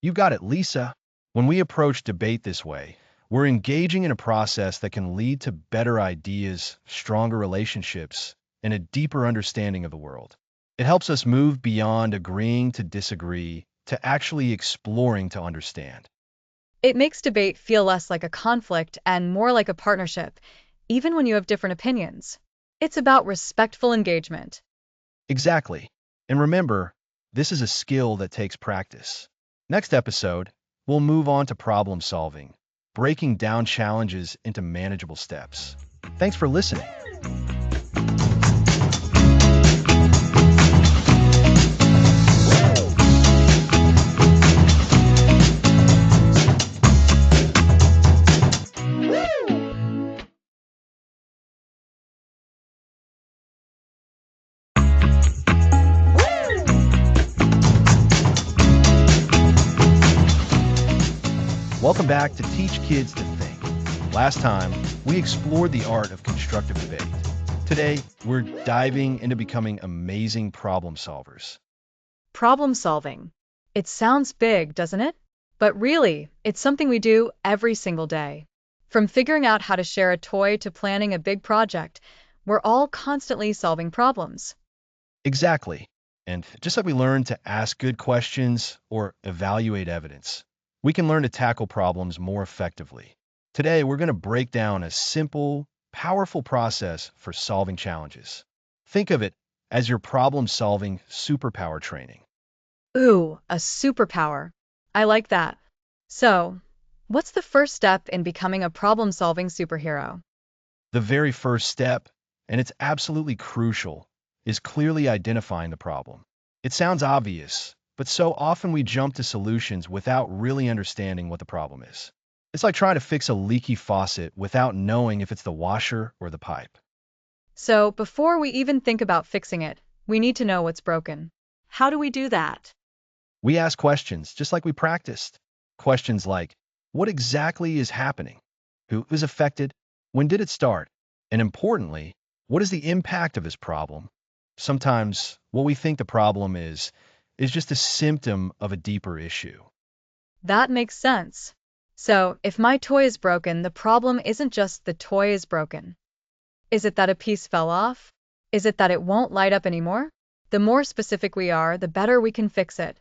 You got it, Lisa. When we approach debate this way, we're engaging in a process that can lead to better ideas, stronger relationships, and a deeper understanding of the world. It helps us move beyond agreeing to disagree to actually exploring to understand. It makes debate feel less like a conflict and more like a partnership, even when you have different opinions. It's about respectful engagement. Exactly. And remember, this is a skill that takes practice. Next episode, we'll move on to problem solving, breaking down challenges into manageable steps. Thanks for listening. Welcome back to Teach Kids to Think. Last time, we explored the art of constructive debate. Today, we're diving into becoming amazing problem solvers. Problem solving. It sounds big, doesn't it? But really, it's something we do every single day. From figuring out how to share a toy to planning a big project, we're all constantly solving problems. Exactly. And just like we learn to ask good questions or evaluate evidence, we can learn to tackle problems more effectively. Today, we're going to break down a simple, powerful process for solving challenges. Think of it as your problem-solving superpower training. Ooh, a superpower. I like that. So, what's the first step in becoming a problem-solving superhero? The very first step, and it's absolutely crucial, is clearly identifying the problem. It sounds obvious, but so often we jump to solutions without really understanding what the problem is. It's like trying to fix a leaky faucet without knowing if it's the washer or the pipe. So, before we even think about fixing it, we need to know what's broken. How do we do that? We ask questions just like we practiced. Questions like, what exactly is happening? Who is affected? When did it start? And importantly, what is the impact of this problem? Sometimes what we think the problem is just a symptom of a deeper issue. That makes sense. So, if my toy is broken, the problem isn't just the toy is broken. Is it that a piece fell off? Is it that it won't light up anymore? The more specific we are, the better we can fix it.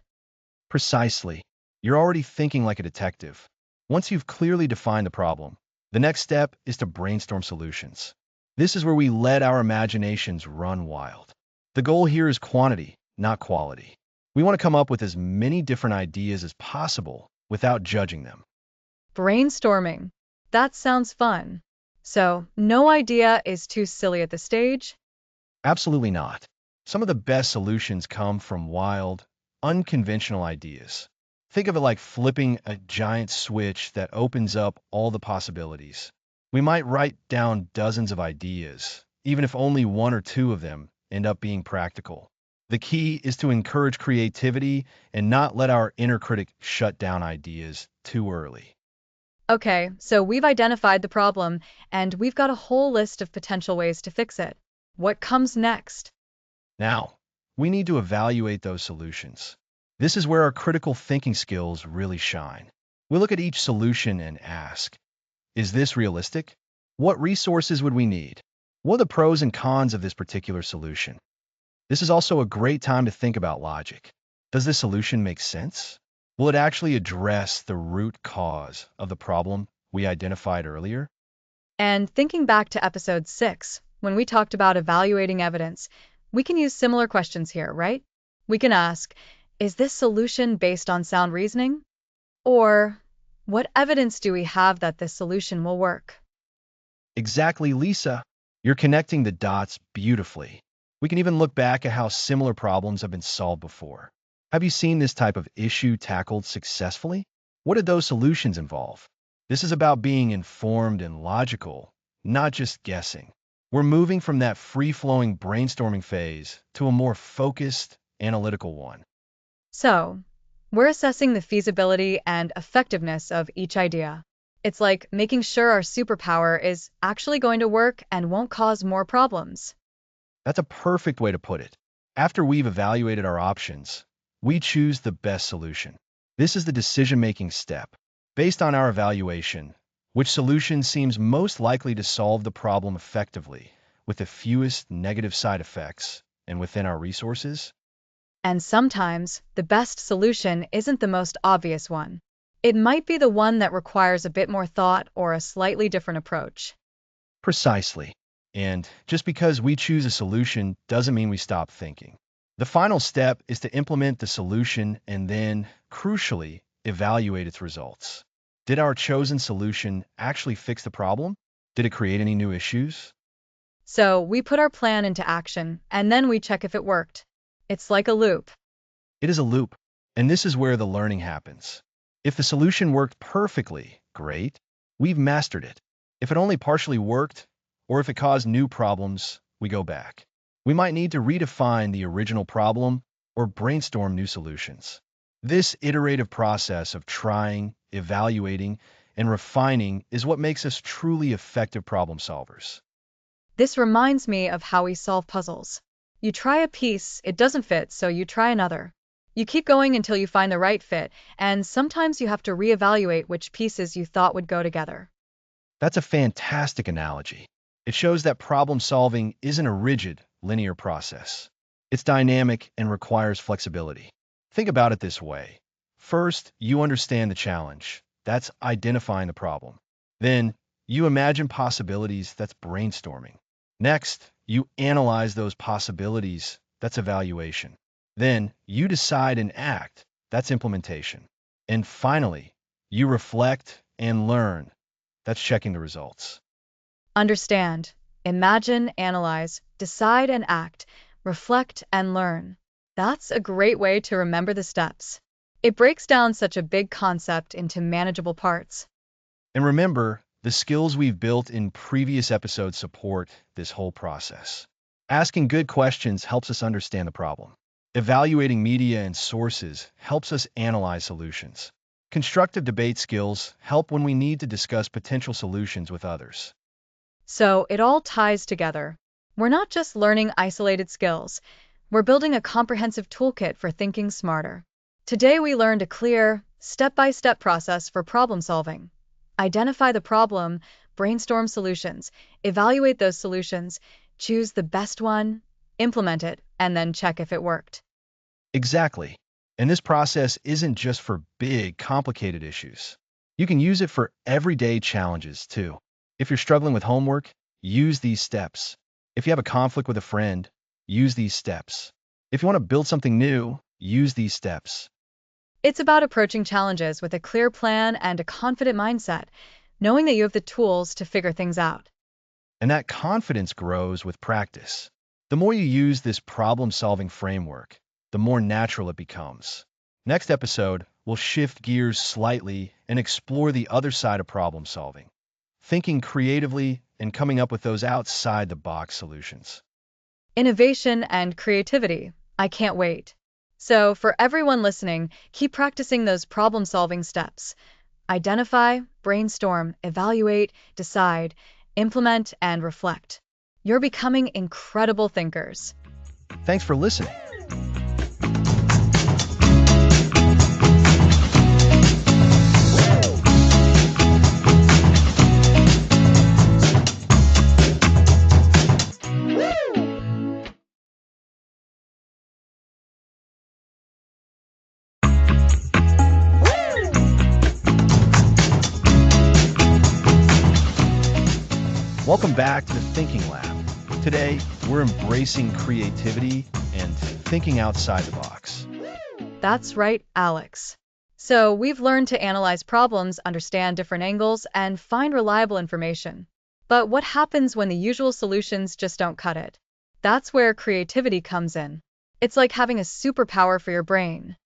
Precisely. You're already thinking like a detective. Once you've clearly defined the problem, the next step is to brainstorm solutions. This is where we let our imaginations run wild. The goal here is quantity, not quality. We want to come up with as many different ideas as possible without judging them. Brainstorming. That sounds fun. So, no idea is too silly at this stage? Absolutely not. Some of the best solutions come from wild, unconventional ideas. Think of it like flipping a giant switch that opens up all the possibilities. We might write down dozens of ideas, even if only one or two of them end up being practical. The key is to encourage creativity and not let our inner critic shut down ideas too early. Okay, so we've identified the problem and we've got a whole list of potential ways to fix it. What comes next? Now, we need to evaluate those solutions. This is where our critical thinking skills really shine. We look at each solution and ask, is this realistic? What resources would we need? What are the pros and cons of this particular solution? This is also a great time to think about logic. Does this solution make sense? Will it actually address the root cause of the problem we identified earlier? And thinking back to episode 6, when we talked about evaluating evidence, we can use similar questions here, right? We can ask, is this solution based on sound reasoning? Or, what evidence do we have that this solution will work? Exactly, Lisa. You're connecting the dots beautifully. We can even look back at how similar problems have been solved before. Have you seen this type of issue tackled successfully? What did those solutions involve? This is about being informed and logical, not just guessing. We're moving from that free-flowing brainstorming phase to a more focused, analytical one. So, we're assessing the feasibility and effectiveness of each idea. It's like making sure our superpower is actually going to work and won't cause more problems. That's a perfect way to put it. After we've evaluated our options, we choose the best solution. This is the decision-making step. Based on our evaluation, which solution seems most likely to solve the problem effectively, with the fewest negative side effects, and within our resources? And sometimes, the best solution isn't the most obvious one. It might be the one that requires a bit more thought or a slightly different approach. Precisely. And just because we choose a solution doesn't mean we stop thinking. The final step is to implement the solution and then, crucially, evaluate its results. Did our chosen solution actually fix the problem? Did it create any new issues? So, we put our plan into action, and then we check if it worked. It's like a loop. It is a loop, and this is where the learning happens. If the solution worked perfectly, great, we've mastered it. If it only partially worked, or if it caused new problems, we go back. We might need to redefine the original problem or brainstorm new solutions. This iterative process of trying, evaluating, and refining is what makes us truly effective problem solvers. This reminds me of how we solve puzzles. You try a piece, it doesn't fit, so you try another. You keep going until you find the right fit, and sometimes you have to reevaluate which pieces you thought would go together. That's a fantastic analogy. It shows that problem solving isn't a rigid, linear process. It's dynamic and requires flexibility. Think about it this way. First, you understand the challenge. That's identifying the problem. Then, you imagine possibilities. That's brainstorming. Next, you analyze those possibilities. That's evaluation. Then, you decide and act. That's implementation. And finally, you reflect and learn. That's checking the results. Understand, imagine, analyze, decide and act, reflect and learn. That's a great way to remember the steps. It breaks down such a big concept into manageable parts. And remember, the skills we've built in previous episodes support this whole process. Asking good questions helps us understand the problem. Evaluating media and sources helps us analyze solutions. Constructive debate skills help when we need to discuss potential solutions with others. So it all ties together. We're not just learning isolated skills, we're building a comprehensive toolkit for thinking smarter. Today we learned a clear, step-by-step process for problem solving. Identify the problem, brainstorm solutions, evaluate those solutions, choose the best one, implement it, and then check if it worked. Exactly. And this process isn't just for big, complicated issues. You can use it for everyday challenges, too. If you're struggling with homework, use these steps. If you have a conflict with a friend, use these steps. If you want to build something new, use these steps. It's about approaching challenges with a clear plan and a confident mindset, knowing that you have the tools to figure things out. And that confidence grows with practice. The more you use this problem-solving framework, the more natural it becomes. Next episode, we'll shift gears slightly and explore the other side of problem solving, thinking creatively and coming up with those outside-the-box solutions. Innovation and creativity. I can't wait. So, for everyone listening, keep practicing those problem solving steps. Identify, brainstorm, evaluate, decide, implement, and reflect. You're becoming incredible thinkers. Thanks for listening. Welcome back to the Thinking Lab. Today, we're embracing creativity and thinking outside the box. That's right, Alex. So, we've learned to analyze problems, understand different angles, and find reliable information. But what happens when the usual solutions just don't cut it? That's where creativity comes in. It's like having a superpower for your brain.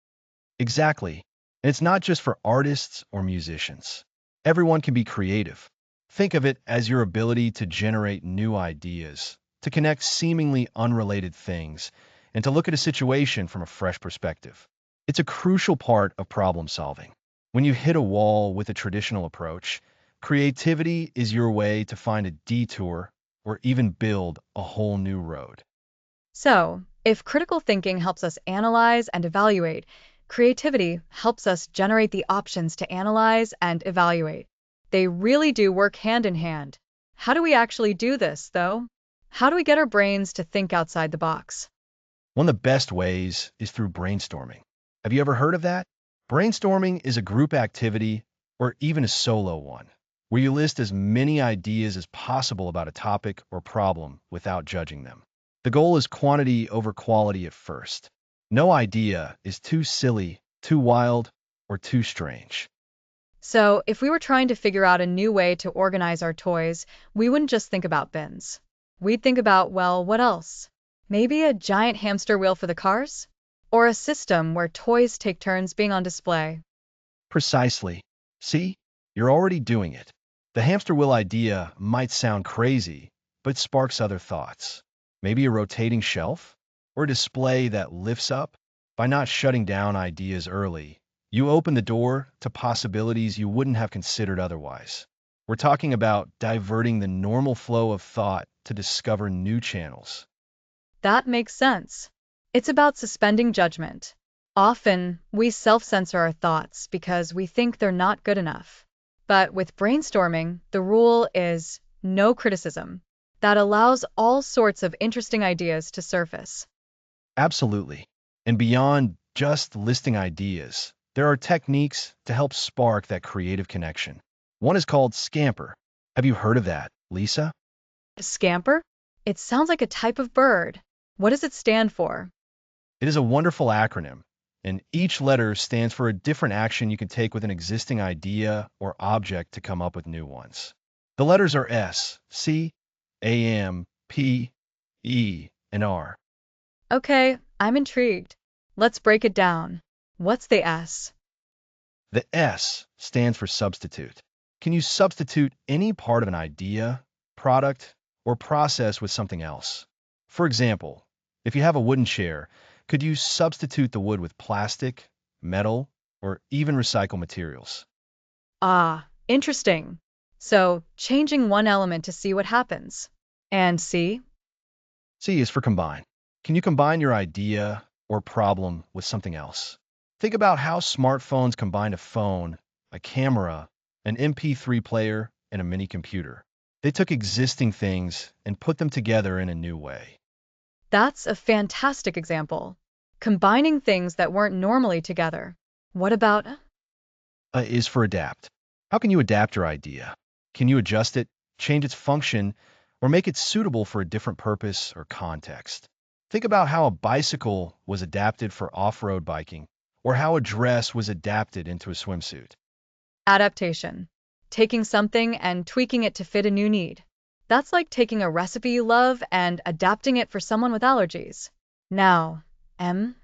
Exactly. And it's not just for artists or musicians. Everyone can be creative. Think of it as your ability to generate new ideas, to connect seemingly unrelated things, and to look at a situation from a fresh perspective. It's a crucial part of problem solving. When you hit a wall with a traditional approach, creativity is your way to find a detour or even build a whole new road. So, if critical thinking helps us analyze and evaluate, creativity helps us generate the options to analyze and evaluate. They really do work hand in hand. How do we actually do this, though? How do we get our brains to think outside the box? One of the best ways is through brainstorming. Have you ever heard of that? Brainstorming is a group activity or even a solo one, where you list as many ideas as possible about a topic or problem without judging them. The goal is quantity over quality at first. No idea is too silly, too wild, or too strange. So, if we were trying to figure out a new way to organize our toys, we wouldn't just think about bins. We'd think about, well, what else? Maybe a giant hamster wheel for the cars? Or a system where toys take turns being on display? Precisely. See, you're already doing it. The hamster wheel idea might sound crazy, but sparks other thoughts. Maybe a rotating shelf? Or a display that lifts up? By not shutting down ideas early, you open the door to possibilities you wouldn't have considered otherwise. We're talking about diverting the normal flow of thought to discover new channels. That makes sense. It's about suspending judgment. Often, we self-censor our thoughts because we think they're not good enough. But with brainstorming, the rule is no criticism. That allows all sorts of interesting ideas to surface. Absolutely. And beyond just listing ideas, there are techniques to help spark that creative connection. One is called Scamper. Have you heard of that, Lisa? A scamper? It sounds like a type of bird. What does it stand for? It is a wonderful acronym, and each letter stands for a different action you can take with an existing idea or object to come up with new ones. The letters are S, C, A, M, P, E, and R. Okay, I'm intrigued. Let's break it down. What's the S? The S stands for substitute. Can you substitute any part of an idea, product, or process with something else? For example, if you have a wooden chair, could you substitute the wood with plastic, metal, or even recycled materials? Ah, interesting. So, changing one element to see what happens. And C? C is for combine. Can you combine your idea or problem with something else? Think about how smartphones combined a phone, a camera, an MP3 player, and a mini computer. They took existing things and put them together in a new way. That's a fantastic example. Combining things that weren't normally together. What about Is for adapt. How can you adapt your idea? Can you adjust it, change its function, or make it suitable for a different purpose or context? Think about how a bicycle was adapted for off-road biking, or how a dress was adapted into a swimsuit. Adaptation. Taking something and tweaking it to fit a new need. That's like taking a recipe you love and adapting it for someone with allergies. Now, M.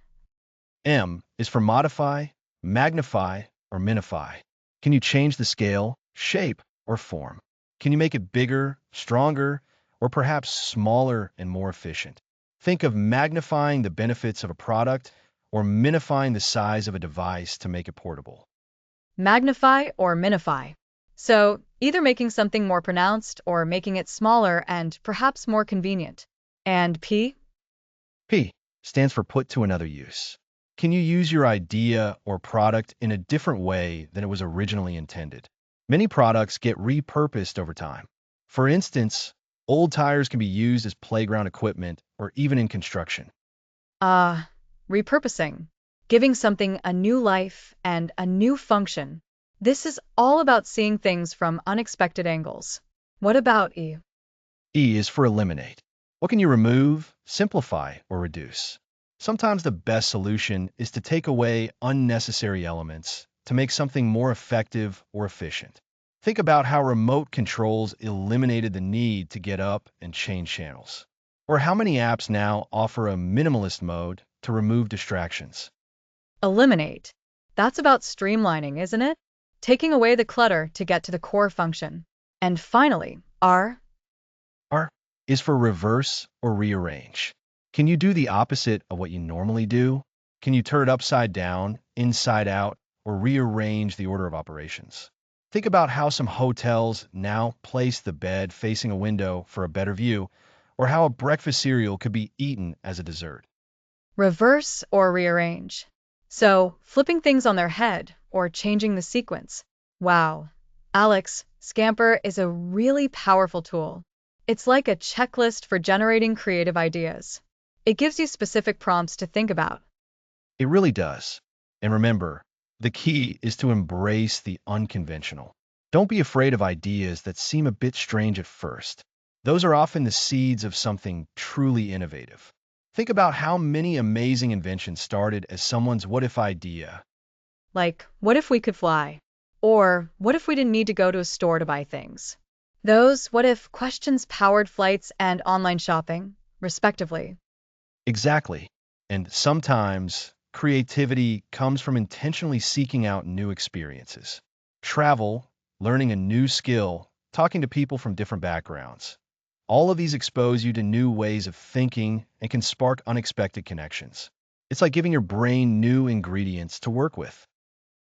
M is for modify, magnify, or minify. Can you change the scale, shape, or form? Can you make it bigger, stronger, or perhaps smaller and more efficient? Think of magnifying the benefits of a product or minifying the size of a device to make it portable. Magnify or minify. So, either making something more pronounced or making it smaller and perhaps more convenient. And P? P stands for put to another use. Can you use your idea or product in a different way than it was originally intended? Many products get repurposed over time. For instance, old tires can be used as playground equipment or even in construction. Repurposing. Giving something a new life and a new function. This is all about seeing things from unexpected angles. What about E? E is for eliminate. What can you remove, simplify, or reduce? Sometimes the best solution is to take away unnecessary elements to make something more effective or efficient. Think about how remote controls eliminated the need to get up and change channels. Or how many apps now offer a minimalist mode to remove distractions. Eliminate. That's about streamlining, isn't it? Taking away the clutter to get to the core function. And finally, R. R is for reverse or rearrange. Can you do the opposite of what you normally do? Can you turn it upside down, inside out, or rearrange the order of operations? Think about how some hotels now place the bed facing a window for a better view, or how a breakfast cereal could be eaten as a dessert. Reverse or rearrange. So, flipping things on their head or changing the sequence. Wow. Alex, Scamper is a really powerful tool. It's like a checklist for generating creative ideas. It gives you specific prompts to think about. It really does. And remember, the key is to embrace the unconventional. Don't be afraid of ideas that seem a bit strange at first. Those are often the seeds of something truly innovative. Think about how many amazing inventions started as someone's what-if idea. Like, what if we could fly? Or, what if we didn't need to go to a store to buy things? Those what if questions powered flights and online shopping, respectively. Exactly. And sometimes creativity comes from intentionally seeking out new experiences. Travel, learning a new skill, talking to people from different backgrounds. All of these expose you to new ways of thinking and can spark unexpected connections. It's like giving your brain new ingredients to work with.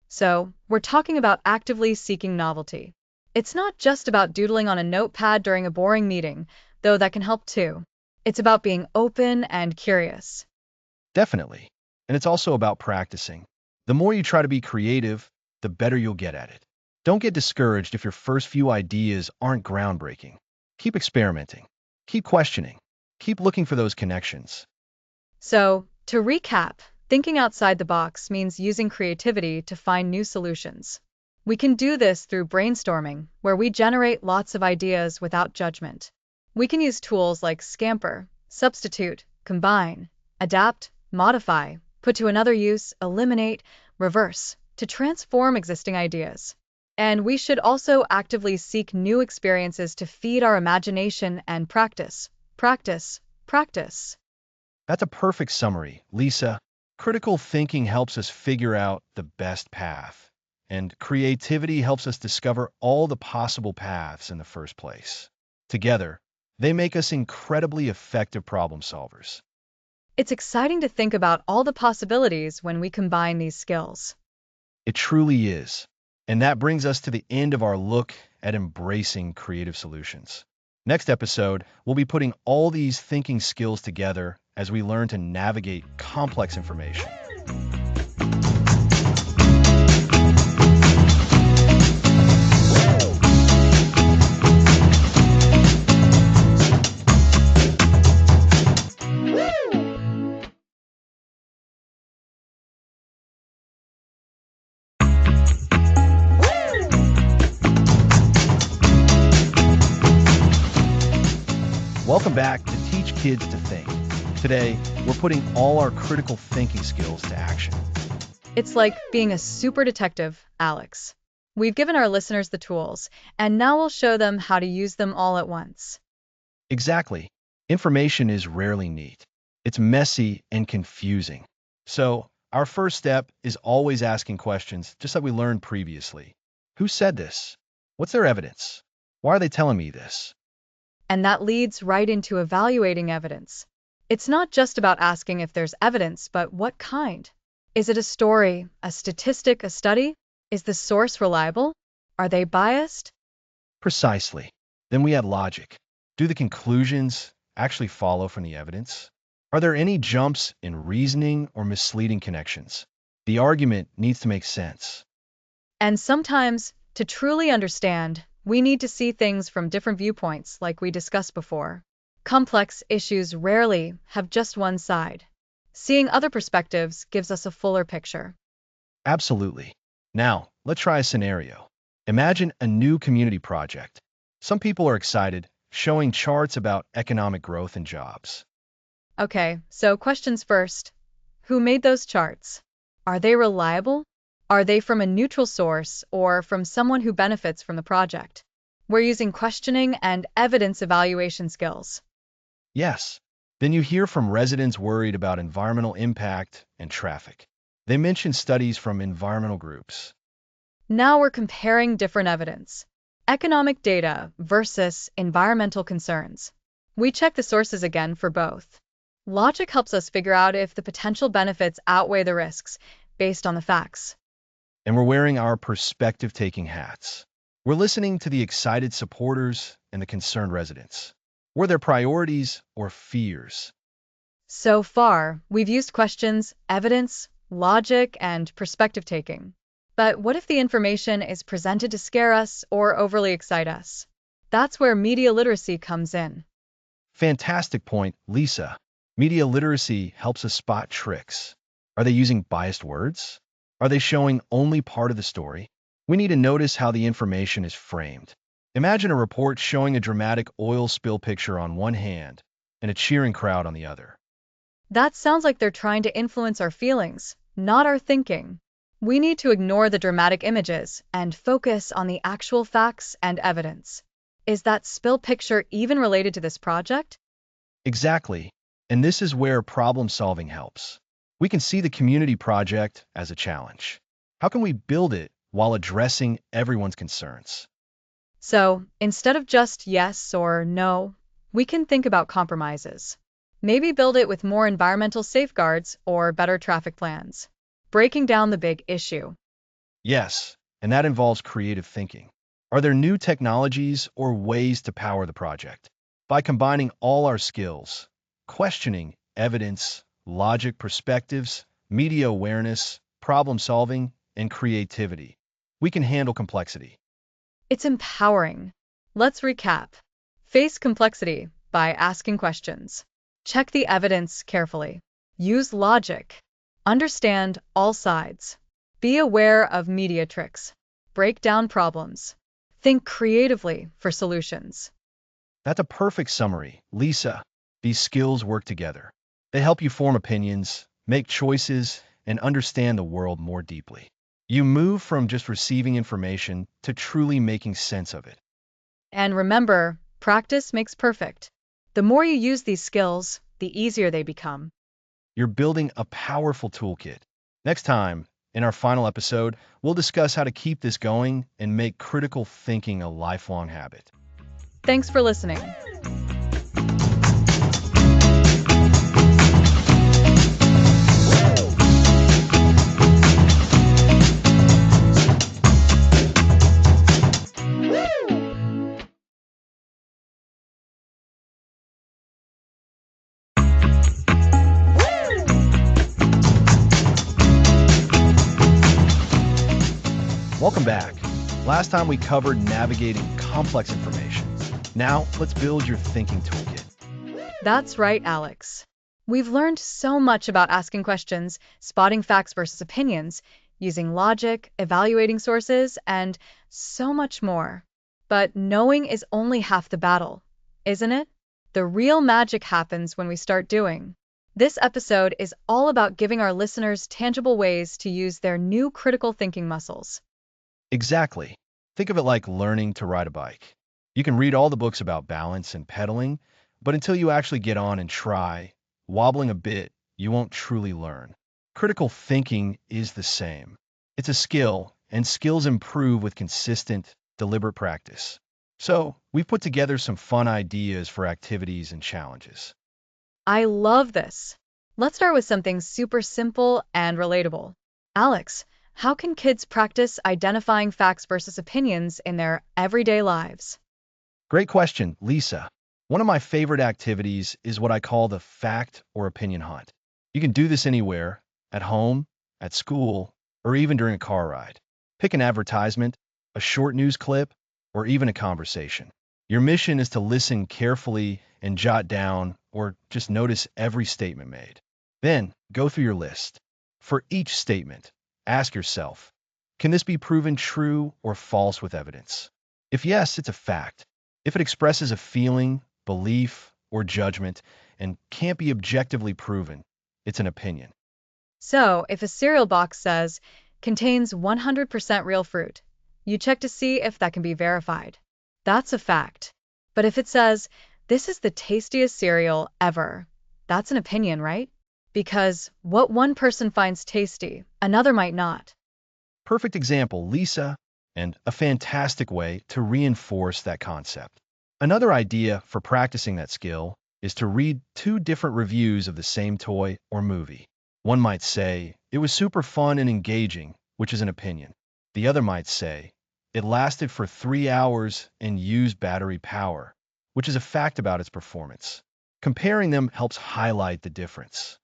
So, we're talking about actively seeking novelty. It's not just about doodling on a notepad during a boring meeting, though that can help too. It's about being open and curious. Definitely. And it's also about practicing. The more you try to be creative, the better you'll get at it. Don't get discouraged if your first few ideas aren't groundbreaking. Keep experimenting. Keep questioning. Keep looking for those connections. So, to recap, thinking outside the box means using creativity to find new solutions. We can do this through brainstorming, where we generate lots of ideas without judgment. We can use tools like Scamper, substitute, combine, adapt, modify, put to another use, eliminate, reverse, to transform existing ideas. And we should also actively seek new experiences to feed our imagination and practice, practice, practice. That's a perfect summary, Lisa. Critical thinking helps us figure out the best path, and creativity helps us discover all the possible paths in the first place. Together, they make us incredibly effective problem solvers. It's exciting to think about all the possibilities when we combine these skills. It truly is. And that brings us to the end of our look at embracing creative solutions. Next episode, we'll be putting all these thinking skills together as we learn to navigate complex information. Welcome back to Teach Kids to Think. Today, we're putting all our critical thinking skills to action. It's like being a super detective, Alex. We've given our listeners the tools, and now we'll show them how to use them all at once. Exactly. Information is rarely neat. It's messy and confusing. So, our first step is always asking questions, just like we learned previously. Who said this? What's their evidence? Why are they telling me this? And that leads right into evaluating evidence. It's not just about asking if there's evidence, but what kind. Is it a story, a statistic, a study? Is the source reliable? Are they biased? Precisely. Then we add logic. Do the conclusions actually follow from the evidence? Are there any jumps in reasoning or misleading connections? The argument needs to make sense. And sometimes, to truly understand, we need to see things from different viewpoints, like we discussed before. Complex issues rarely have just one side. Seeing other perspectives gives us a fuller picture. Absolutely. Now, let's try a scenario. Imagine a new community project. Some people are excited, showing charts about economic growth and jobs. Okay, so questions first. Who made those charts? Are they reliable? Are they from a neutral source or from someone who benefits from the project? We're using questioning and evidence evaluation skills. Yes. Then you hear from residents worried about environmental impact and traffic. They mention studies from environmental groups. Now we're comparing different evidence. Economic data versus environmental concerns. We check the sources again for both. Logic helps us figure out if the potential benefits outweigh the risks based on the facts. And we're wearing our perspective-taking hats. We're listening to the excited supporters and the concerned residents. Were there priorities or fears? So far, we've used questions, evidence, logic, and perspective taking. But what if the information is presented to scare us or overly excite us? That's where media literacy comes in. Fantastic point, Lisa. Media literacy helps us spot tricks. Are they using biased words? Are they showing only part of the story? We need to notice how the information is framed. Imagine a report showing a dramatic oil spill picture on one hand and a cheering crowd on the other. That sounds like they're trying to influence our feelings, not our thinking. We need to ignore the dramatic images and focus on the actual facts and evidence. Is that spill picture even related to this project? Exactly. And this is where problem solving helps. We can see the community project as a challenge. How can we build it while addressing everyone's concerns? So, instead of just yes or no, we can think about compromises. Maybe build it with more environmental safeguards or better traffic plans. Breaking down the big issue. Yes, and that involves creative thinking. Are there new technologies or ways to power the project? By combining all our skills, questioning, evidence, logic, perspectives, media awareness, problem solving, and creativity, we can handle complexity. It's empowering. Let's recap. Face complexity by asking questions. Check the evidence carefully. Use logic. Understand all sides. Be aware of media tricks. Break down problems. Think creatively for solutions. That's a perfect summary, Lisa. These skills work together. They help you form opinions, make choices, and understand the world more deeply. You move from just receiving information to truly making sense of it. And remember, practice makes perfect. The more you use these skills, the easier they become. You're building a powerful toolkit. Next time, in our final episode, we'll discuss how to keep this going and make critical thinking a lifelong habit. Thanks for listening. Welcome back. Last time we covered navigating complex information. Now, let's build your thinking toolkit. That's right, Alex. We've learned so much about asking questions, spotting facts versus opinions, using logic, evaluating sources, and so much more. But knowing is only half the battle, isn't it? The real magic happens when we start doing. This episode is all about giving our listeners tangible ways to use their new critical thinking muscles. Exactly. Think of it like learning to ride a bike. You can read all the books about balance and pedaling, but until you actually get on and try, wobbling a bit, you won't truly learn. Critical thinking is the same. It's a skill, and skills improve with consistent, deliberate practice. So, we've put together some fun ideas for activities and challenges. I love this. Let's start with something super simple and relatable. Alex, how can kids practice identifying facts versus opinions in their everyday lives? Great question, Lisa. One of my favorite activities is what I call the fact or opinion hunt. You can do this anywhere, at home, at school, or even during a car ride. Pick an advertisement, a short news clip, or even a conversation. Your mission is to listen carefully and jot down or just notice every statement made. Then, go through your list. For each statement, ask yourself, can this be proven true or false with evidence? If yes, it's a fact. If it expresses a feeling, belief, or judgment and can't be objectively proven, it's an opinion. So, if a cereal box says, contains 100% real fruit, you check to see if that can be verified. That's a fact. But if it says, this is the tastiest cereal ever, that's an opinion, right? Because what one person finds tasty, another might not. Perfect example, Lisa, and a fantastic way to reinforce that concept. Another idea for practicing that skill is to read two different reviews of the same toy or movie. One might say, it was super fun and engaging, which is an opinion. The other might say, it lasted for 3 hours and used battery power, which is a fact about its performance. Comparing them helps highlight the difference.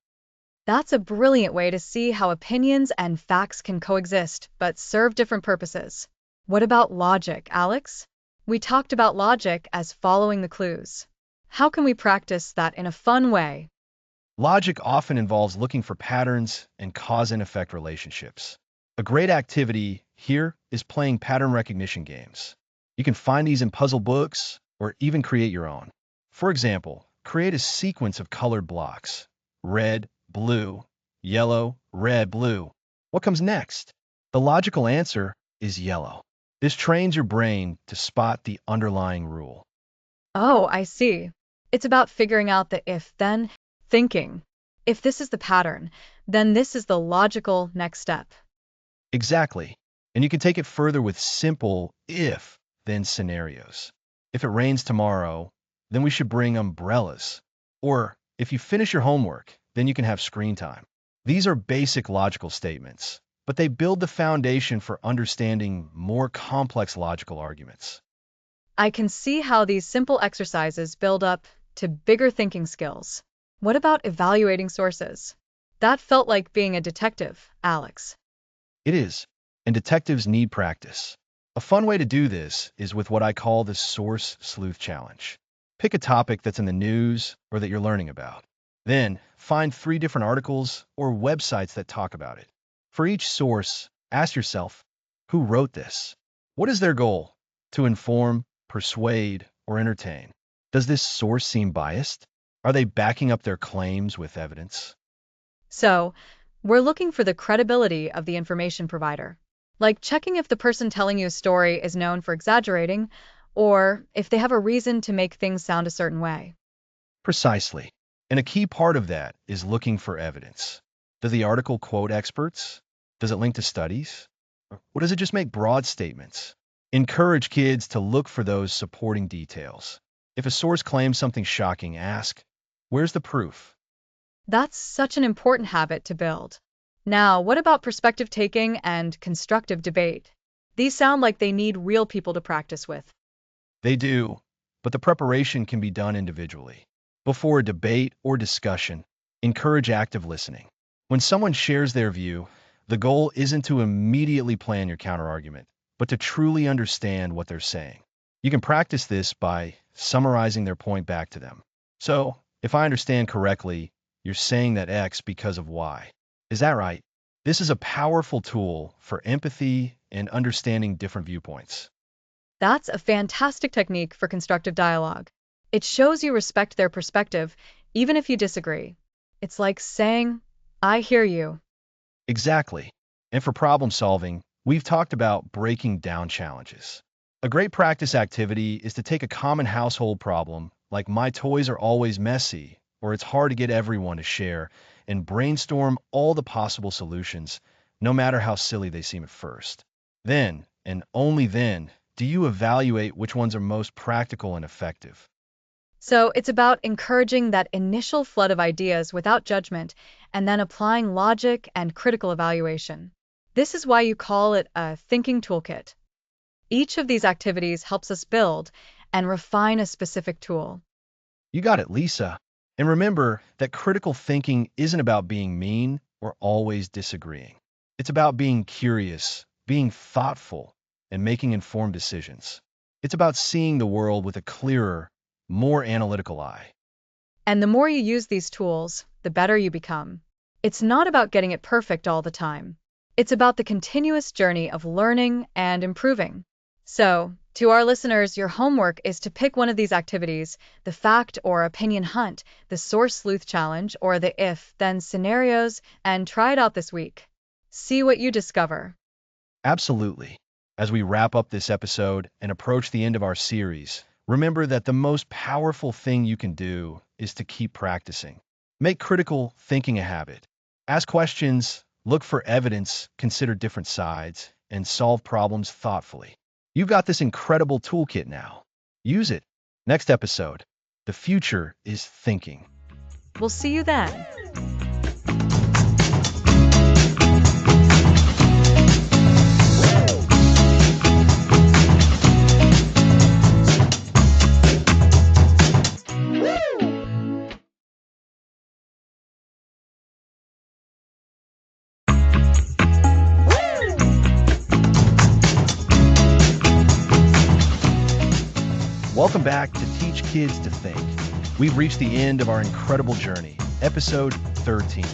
That's a brilliant way to see how opinions and facts can coexist, but serve different purposes. What about logic, Alex? We talked about logic as following the clues. How can we practice that in a fun way? Logic often involves looking for patterns and cause and effect relationships. A great activity here is playing pattern recognition games. You can find these in puzzle books or even create your own. For example, create a sequence of colored blocks: red, blue, yellow, red, blue. What comes next? The logical answer is yellow. This trains your brain to spot the underlying rule. Oh, I see. It's about figuring out the if-then thinking. If this is the pattern, then this is the logical next step. Exactly. And you can take it further with simple if-then scenarios. If it rains tomorrow, then we should bring umbrellas. Or if you finish your homework, then you can have screen time. These are basic logical statements, but they build the foundation for understanding more complex logical arguments. I can see how these simple exercises build up to bigger thinking skills. What about evaluating sources? That felt like being a detective, Alex. It is, and detectives need practice. A fun way to do this is with what I call the Source Sleuth Challenge. Pick a topic that's in the news or that you're learning about. Then, find 3 different articles or websites that talk about it. For each source, ask yourself, who wrote this? What is their goal? To inform, persuade, or entertain? Does this source seem biased? Are they backing up their claims with evidence? So, we're looking for the credibility of the information provider, like checking if the person telling you a story is known for exaggerating or if they have a reason to make things sound a certain way. Precisely. And a key part of that is looking for evidence. Does the article quote experts? Does it link to studies? Or does it just make broad statements? Encourage kids to look for those supporting details. If a source claims something shocking, ask, where's the proof? That's such an important habit to build. Now, what about perspective taking and constructive debate? These sound like they need real people to practice with. They do, but the preparation can be done individually. Before a debate or discussion, encourage active listening. When someone shares their view, the goal isn't to immediately plan your counterargument, but to truly understand what they're saying. You can practice this by summarizing their point back to them. So, if I understand correctly, you're saying that X because of Y. Is that right? This is a powerful tool for empathy and understanding different viewpoints. That's a fantastic technique for constructive dialogue. It shows you respect their perspective, even if you disagree. It's like saying, I hear you. Exactly. And for problem solving, we've talked about breaking down challenges. A great practice activity is to take a common household problem, like my toys are always messy, or it's hard to get everyone to share, and brainstorm all the possible solutions, no matter how silly they seem at first. Then, and only then, do you evaluate which ones are most practical and effective. So it's about encouraging that initial flood of ideas without judgment and then applying logic and critical evaluation. This is why you call it a thinking toolkit. Each of these activities helps us build and refine a specific tool. You got it, Lisa. And remember that critical thinking isn't about being mean or always disagreeing. It's about being curious, being thoughtful, and making informed decisions. It's about seeing the world with a clearer, more analytical eye. And the more you use these tools, the better you become. It's not about getting it perfect all the time. It's about the continuous journey of learning and improving. So, to our listeners, your homework is to pick one of these activities, the fact or opinion hunt, the source sleuth challenge, or the if then scenarios, and try it out this week. See what you discover. Absolutely. As we wrap up this episode and approach the end of our series, remember that the most powerful thing you can do is to keep practicing. Make critical thinking a habit. Ask questions, look for evidence, consider different sides, and solve problems thoughtfully. You've got this incredible toolkit now. Use it. Next episode. The future is thinking. We'll see you then. Welcome back to Teach Kids to Think. We've reached the end of our incredible journey, episode 13.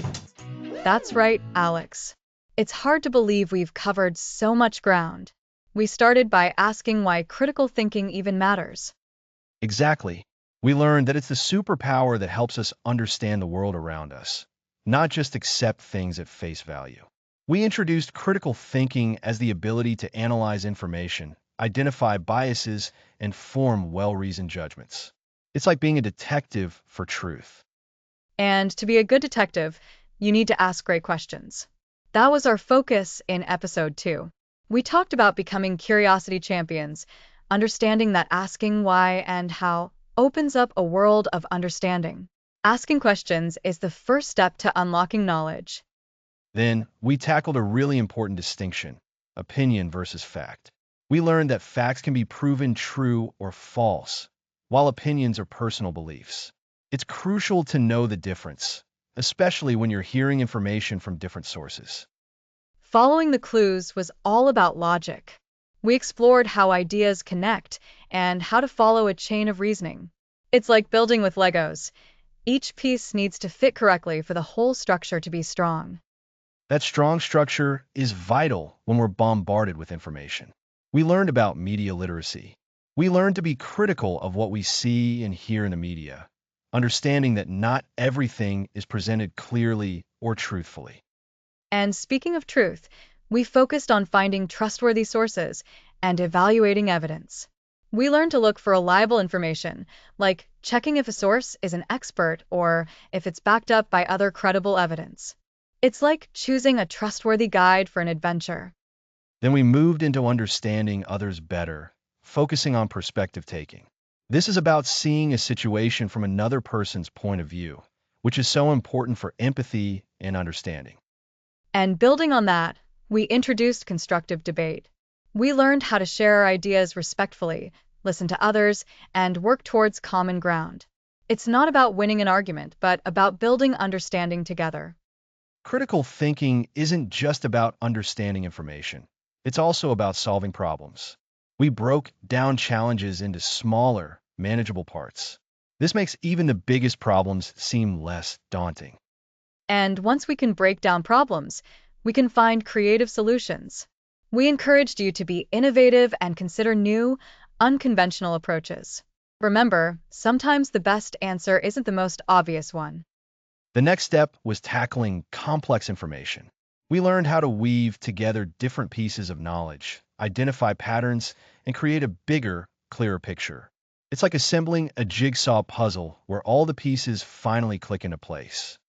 That's right, Alex. It's hard to believe we've covered so much ground. We started by asking why critical thinking even matters. Exactly. We learned that it's the superpower that helps us understand the world around us, not just accept things at face value. We introduced critical thinking as the ability to analyze information, identify biases, and form well-reasoned judgments. It's like being a detective for truth. And to be a good detective, you need to ask great questions. That was our focus in episode 2. We talked about becoming curiosity champions, understanding that asking why and how opens up a world of understanding. Asking questions is the first step to unlocking knowledge. Then, we tackled a really important distinction, opinion versus fact. We learned that facts can be proven true or false, while opinions are personal beliefs. It's crucial to know the difference, especially when you're hearing information from different sources. Following the clues was all about logic. We explored how ideas connect and how to follow a chain of reasoning. It's like building with Legos. Each piece needs to fit correctly for the whole structure to be strong. That strong structure is vital when we're bombarded with information. We learned about media literacy. We learned to be critical of what we see and hear in the media, understanding that not everything is presented clearly or truthfully. And speaking of truth, we focused on finding trustworthy sources and evaluating evidence. We learned to look for reliable information, like checking if a source is an expert or if it's backed up by other credible evidence. It's like choosing a trustworthy guide for an adventure. Then we moved into understanding others better, focusing on perspective taking. This is about seeing a situation from another person's point of view, which is so important for empathy and understanding. And building on that, we introduced constructive debate. We learned how to share our ideas respectfully, listen to others, and work towards common ground. It's not about winning an argument, but about building understanding together. Critical thinking isn't just about understanding information. It's also about solving problems. We broke down challenges into smaller, manageable parts. This makes even the biggest problems seem less daunting. And once we can break down problems, we can find creative solutions. We encouraged you to be innovative and consider new, unconventional approaches. Remember, sometimes the best answer isn't the most obvious one. The next step was tackling complex information. We learned how to weave together different pieces of knowledge, identify patterns, and create a bigger, clearer picture. It's like assembling a jigsaw puzzle where all the pieces finally click into place.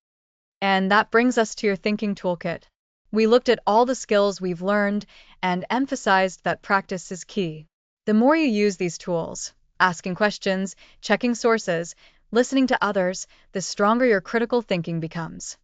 And that brings us to your thinking toolkit. We looked at all the skills we've learned and emphasized that practice is key. The more you use these tools, asking questions, checking sources, listening to others, the stronger your critical thinking becomes.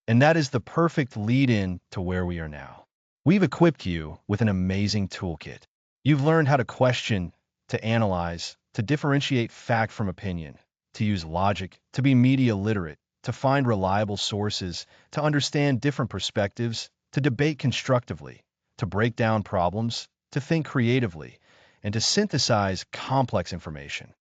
And that is the perfect lead-in to where we are now. We've equipped you with an amazing toolkit. You've learned how to question, to analyze, to differentiate fact from opinion, to use logic, to be media literate, to find reliable sources, to understand different perspectives, to debate constructively, to break down problems, to think creatively, and to synthesize complex information.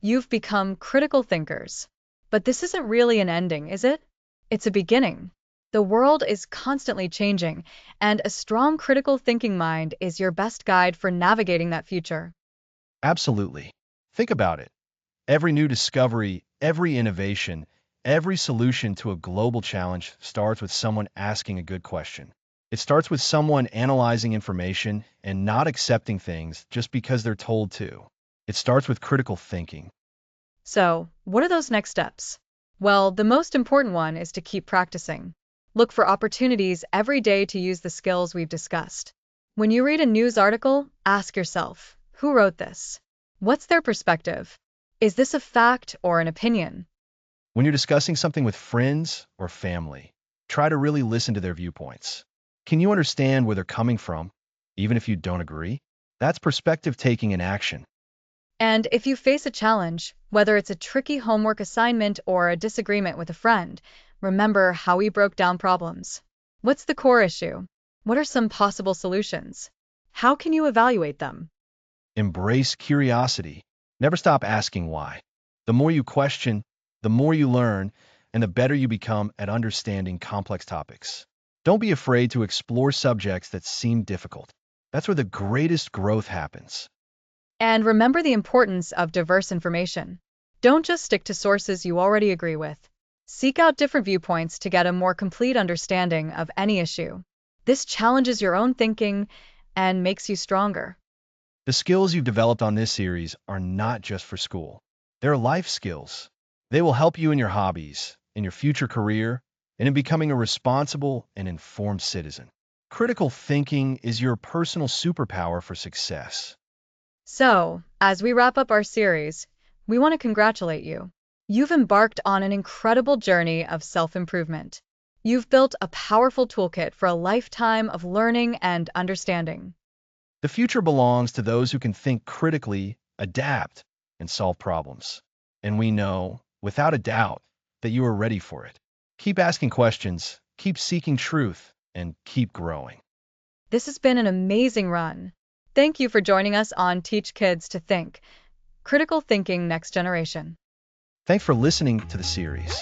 You've become critical thinkers. But this isn't really an ending, is it? It's a beginning. The world is constantly changing, and a strong critical thinking mind is your best guide for navigating that future. Absolutely. Think about it. Every new discovery, every innovation, every solution to a global challenge starts with someone asking a good question. It starts with someone analyzing information and not accepting things just because they're told to. It starts with critical thinking. So, what are those next steps? Well, the most important one is to keep practicing. Look for opportunities every day to use the skills we've discussed. When you read a news article, ask yourself, who wrote this? What's their perspective? Is this a fact or an opinion? When you're discussing something with friends or family, try to really listen to their viewpoints. Can you understand where they're coming from, even if you don't agree? That's perspective taking in action. And if you face a challenge, whether it's a tricky homework assignment or a disagreement with a friend, remember how we broke down problems. What's the core issue? What are some possible solutions? How can you evaluate them? Embrace curiosity. Never stop asking why. The more you question, the more you learn, and the better you become at understanding complex topics. Don't be afraid to explore subjects that seem difficult. That's where the greatest growth happens. And remember the importance of diverse information. Don't just stick to sources you already agree with. Seek out different viewpoints to get a more complete understanding of any issue. This challenges your own thinking and makes you stronger. The skills you've developed on this series are not just for school. They're life skills. They will help you in your hobbies, in your future career, and in becoming a responsible and informed citizen. Critical thinking is your personal superpower for success. So, as we wrap up our series, we want to congratulate you. You've embarked on an incredible journey of self-improvement. You've built a powerful toolkit for a lifetime of learning and understanding. The future belongs to those who can think critically, adapt, and solve problems. And we know, without a doubt, that you are ready for it. Keep asking questions, keep seeking truth, and keep growing. This has been an amazing run. Thank you for joining us on Teach Kids to Think, Critical Thinking Next Generation. Thanks for listening to the series.